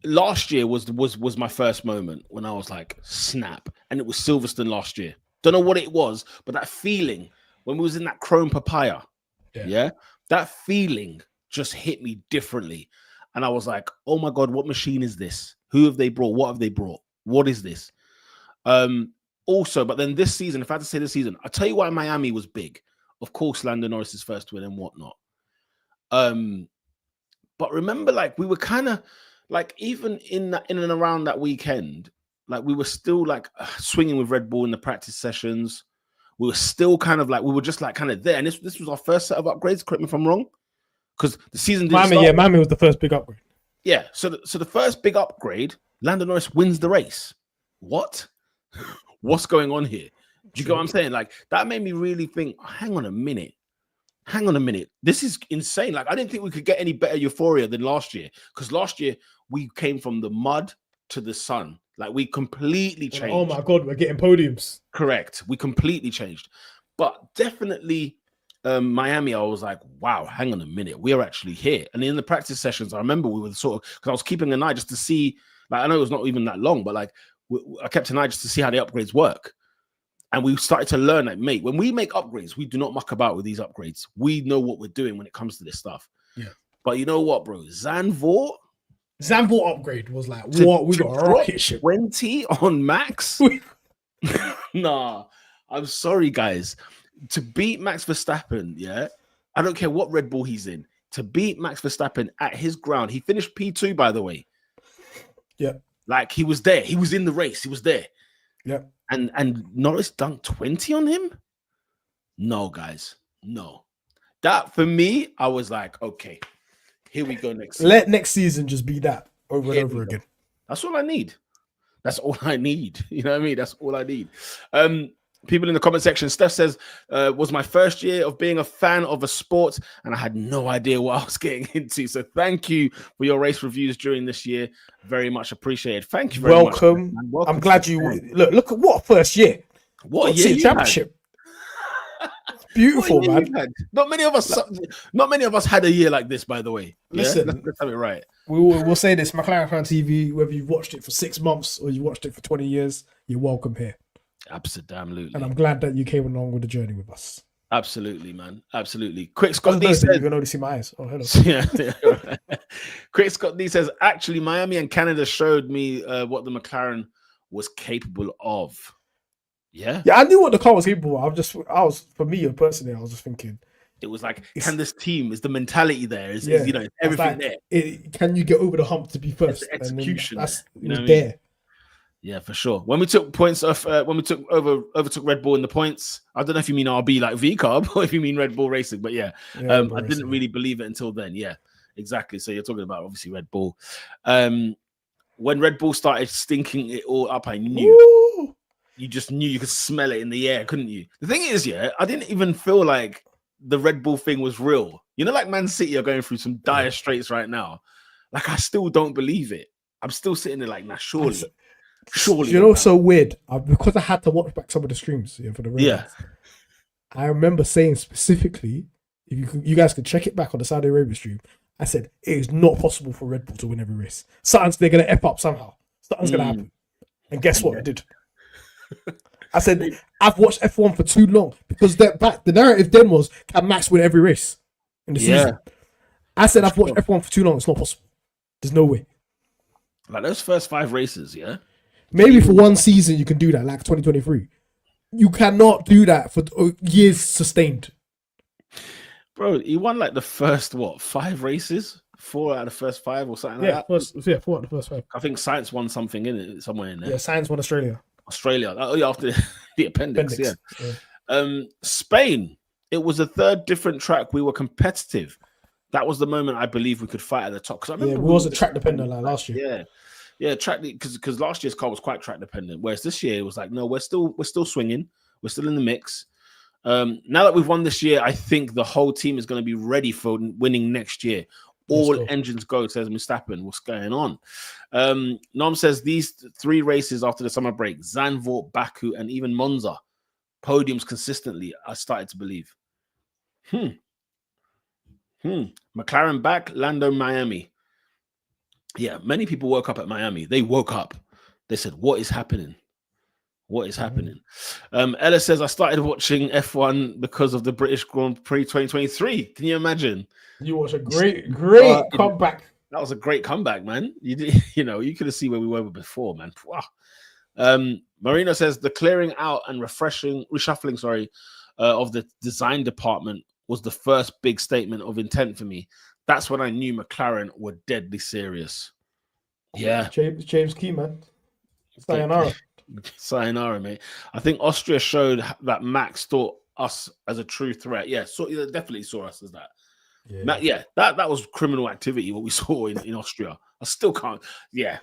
Last year was my first moment when I was like, snap. And it was Silverstone last year. Don't know what it was, but that feeling when we was in that chrome papaya, yeah, that feeling just hit me differently. And I was like, oh my God, what machine is this? Who have they brought? What have they brought? What is this? Also, but then this season, if I had to say this season, I'll tell you why Miami was big. Of course, Lando Norris's first win and whatnot. But remember, like, we were kind of like, even in and around that weekend, like, we were still like swinging with Red Bull in the practice sessions. We were still kind of like, we were just like kind of there. And this was our first set of upgrades. Correct me if I'm wrong. Because the season didn't start. Miami was the first big upgrade. Yeah. So the first big upgrade, Lando Norris wins the race. What? What's going on here? Do you get what I'm saying? Like, that made me really think, hang on a minute. This is insane. Like, I didn't think we could get any better euphoria than last year. Because last year, we came from the mud to the sun. Like, we completely changed. Oh my God, we're getting podiums. Correct. We completely changed. But definitely, Miami, I was like, wow, hang on a minute. We are actually here. And in the practice sessions, I remember we were sort of, because I was keeping an eye just to see, like, I know it was not even that long, but like, I kept an eye just to see how the upgrades work. And we started to learn that, mate, when we make upgrades, we do not muck about with these upgrades. We know what we're doing when it comes to this stuff. Yeah. But you know what, bro? Zandvoort upgrade was like, what? We got a rocket ship. 20 on Max? Nah, I'm sorry, guys. To beat Max Verstappen, yeah, I don't care what Red Bull he's in. To beat Max Verstappen at his ground, he finished P2, by the way. Yeah. Like, he was there. He was in the race. He was there. Yeah. And Norris dunked 20 on him? No, guys. No. That, for me, I was like, okay, here we go next season. Let next season just be that over and over again. That's all I need. That's all I need. You know what I mean? That's all I need. People in the comment section, Steph says, was my first year of being a fan of a sport, and I had no idea what I was getting into. So thank you for your race reviews during this year. Very much appreciated. Thank you very much. Welcome. I'm glad you look at what first year. What a year championship. beautiful, man. Not many of us had a year like this, by the way. Listen, let's have it right. We'll say this: McLaren Fan TV. Whether you've watched it for 6 months or you watched it for 20 years, you're welcome here. Absolutely. And I'm glad that you came along with the journey with us. Absolutely, man. Absolutely. Quick Scott D says, you can only see my eyes. Oh, hello. Yeah. Quick Scott D says, actually, Miami and Canada showed me what the McLaren was capable of. Yeah. Yeah, I knew what the car was capable of. For me personally, I was just thinking. It was like, can this team, is the mentality there? Is everything like, there? Can you get over the hump to be first? It's the execution. It was there. Yeah, for sure. When we took points off, when we overtook Red Bull in the points, I don't know if you mean RB like V-Carb or if you mean Red Bull Racing, but I didn't really believe it until then. Yeah, exactly. So you're talking about obviously Red Bull. When Red Bull started stinking it all up, I knew. Woo! You just knew, you could smell it in the air, couldn't you? The thing is, I didn't even feel like the Red Bull thing was real. You know, like Man City are going through some dire straits right now. Like, I still don't believe it. I'm still sitting there like, nah, surely. You know, so weird because I had to watch back some of the streams for the ratings. Yeah. I remember saying specifically, if you guys could check it back on the Saudi Arabia stream, I said it is not possible for Red Bull to win every race. They're gonna F up somehow. Something's gonna happen. And guess what? I did. I said I've watched F1 for too long because the narrative then was, can Max win every race in the season? I said I've watched F1 for too long. It's not possible. There's no way. Like those first 5 races, Maybe for one season you can do that, like 2023. You cannot do that for years sustained. Bro, he won like the first 5 races? 4 out of the first 5 or something like that? 4 out of the first 5. I think Science won something in it, somewhere in there. Yeah, Science won Australia. After the appendix. Yeah. Spain, it was the 3rd different track. We were competitive. That was the moment I believe we could fight at the top. Because I remember we wasn't track dependent like last year. Yeah, track because last year's car was quite track dependent, whereas this year it was like, no, we're still swinging, we're still in the mix. Now that we've won this year, I think the whole team is going to be ready for winning next year. All engines go, says Verstappen. What's going on? Nom says these 3 races after the summer break, Zandvoort, Baku, and even Monza, podiums consistently, I started to believe. McLaren back, Lando, Miami. Yeah, many people woke up at Miami. They woke up. They said, what is happening? What is happening? Ella says, I started watching F1 because of the British Grand Prix 2023. Can you imagine? You watched a great comeback. That was a great comeback, man. You did, you could have seen where we were before, man. Wow. Marino says, the clearing out and reshuffling, of the design department was the first big statement of intent for me. That's when I knew McLaren were deadly serious. Yeah. James Key, man. Sayonara, mate. I think Austria showed that Max thought us as a true threat. Yeah, so they definitely saw us as that. That was criminal activity, what we saw in Austria. I still can't. Yeah,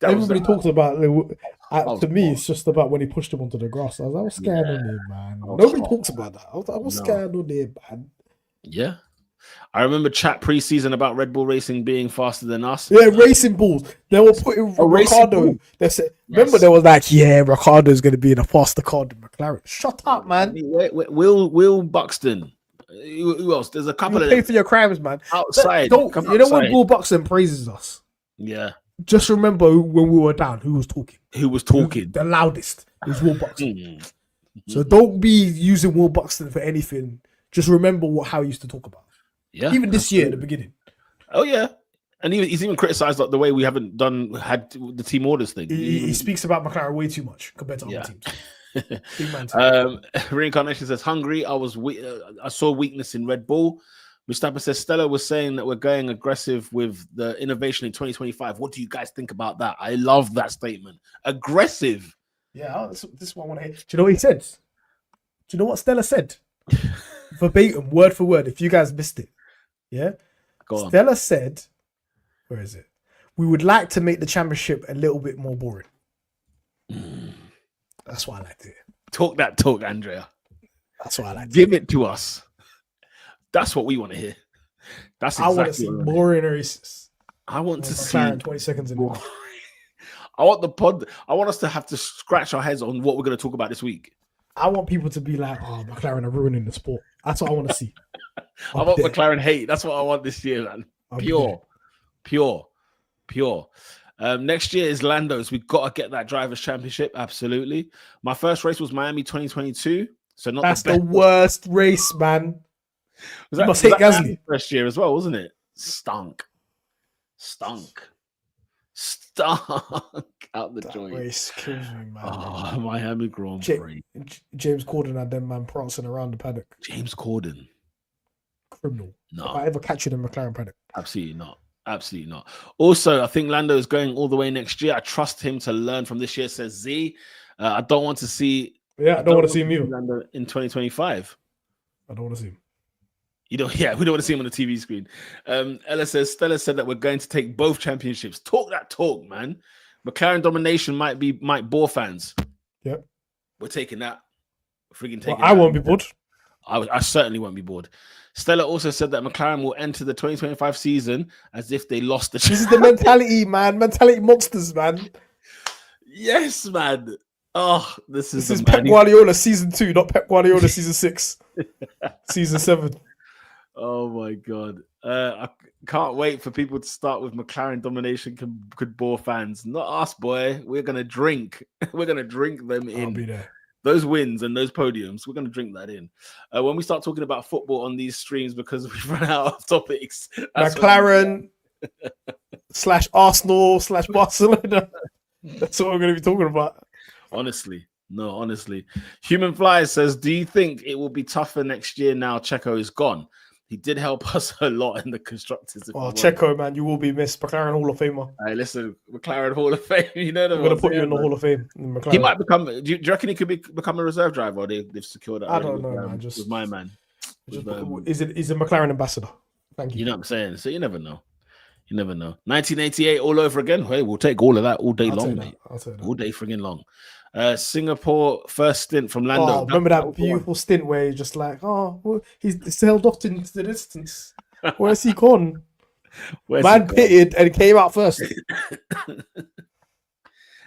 everybody talks about to me, it's just about when he pushed him onto the grass. I was scared on him, man. Nobody talks about that. I was scared on him, man. Yeah. I remember chat pre-season about Red Bull Racing being faster than us. Yeah, racing bulls. They were putting Ricardo. They said, remember, there was like, Ricardo's going to be in a faster car than McLaren. Shut up, man. Will Buxton. Who else? There's a couple of pay for your crimes, man. Outside. When Will Buxton praises us, just remember when we were down, who was talking? The loudest. It was Will Buxton. So don't be using Will Buxton for anything. Just remember how he used to talk about. Yeah, even this year at the beginning. Oh yeah, and he's even criticised like the way we haven't had the team orders thing. He speaks about McLaren way too much compared to other teams. Big man team. Reincarnation says Hungary. I saw weakness in Red Bull. Mustafa says Stella was saying that we're going aggressive with the innovation in 2025. What do you guys think about that? I love that statement. Aggressive. Yeah, this is what I want to hear. Do you know what he said? Do you know what Stella said? Verbatim, word for word. If you guys missed it. Yeah, Stella said, where is it? We would like to make the championship a little bit more boring. That's what I like to hear. Talk that talk, Andrea. That's what I like to Give it to us. That's what we want to hear. That's exactly I want to see boring races. I want to see 20 seconds in more. I want the pod. I want us to have to scratch our heads on what we're going to talk about this week. I want people to be like, "Oh, McLaren are ruining the sport." That's what I want to see. I want McLaren hate. That's what I want this year, man. Pure. Next year is Lando's. We've got to get that Drivers' Championship. Absolutely. My first race was Miami 2022. So not That's the best. worst race, man. You must hate Gasly first year as well, wasn't it? Stunk out the joint. Race kills me, man. Oh, Miami Grand Prix. James Corden had them man prancing around the paddock. James Corden, criminal. No, if I ever catch you in the McLaren paddock, absolutely not. Also, I think Lando is going all the way next year. I trust him to learn from this year. Says Z. I don't want to see. Yeah, I don't want to see him either. Lando in 2025. I don't want to see him. We don't want to see him on the TV screen. Ella says, Stella said that we're going to take both championships. Talk that talk, man. McLaren domination might bore fans. Yep. We're taking that. I won't be bored. I certainly won't be bored. Stella also said that McLaren will enter the 2025 season as if they lost the This is the mentality, man. Mentality monsters, man. Yes, man. Oh, this is Pep Guardiola season 2, not Pep Guardiola season 6. Season 7. Oh my god! I can't wait for people to start with McLaren domination could bore fans. Not us, boy. We're gonna drink. We're gonna drink them in. I'll be there. Those wins and those podiums. We're gonna drink that in. When we start talking about football on these streams because we've run out of topics. McLaren / Arsenal / Barcelona. That's what we're gonna be talking about. Honestly. Human Fly says, do you think it will be tougher next year now Checo is gone? He did help us a lot in the constructors. Checo, man, you will be missed. McLaren Hall of Famer. All right, listen, McLaren Hall of Fame. You know, I'm going to put you in the Hall of Fame. He might become. Do you reckon he could become a reserve driver? Or they've secured that. I don't know, man. With my man. He's a McLaren ambassador. Thank you. You know what I'm saying? So you never know. 1988 all over again. Hey, we'll take all of that all day long, mate. I'll take that. All day friggin' long. Singapore first stint from Lando. Oh, remember that beautiful stint where he's just like, he's sailed off into the distance. Where's he gone? Man pitted and came out first.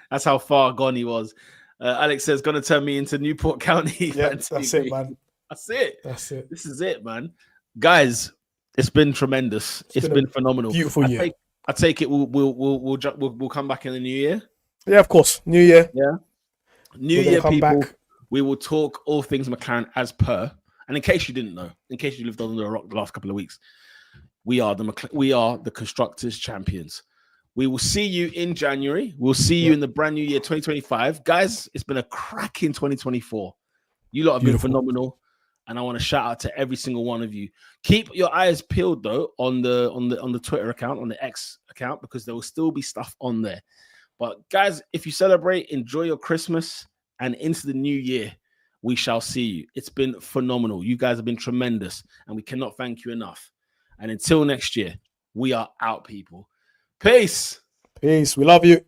That's how far gone he was. Alex says, gonna turn me into Newport County. Yeah, that's it, man. That's it. This is it, man. Guys, it's been tremendous. It's been phenomenal. Beautiful year. I take it we'll come back in the new year. Yeah, of course. New year. Yeah. New year, people. Back. We will talk all things McLaren as per. And in case you didn't know, in case you lived under a rock the last couple of weeks, we are the constructors champions. We will see you in January. We'll see you in the brand new year 2025. Guys, it's been a cracking 2024. You lot have been phenomenal. And I want to shout out to every single one of you. Keep your eyes peeled though on the Twitter account, on the X account, because there will still be stuff on there. But guys, if you celebrate, enjoy your Christmas and into the new year, we shall see you. It's been phenomenal. You guys have been tremendous and we cannot thank you enough. And until next year, we are out, people. Peace. We love you.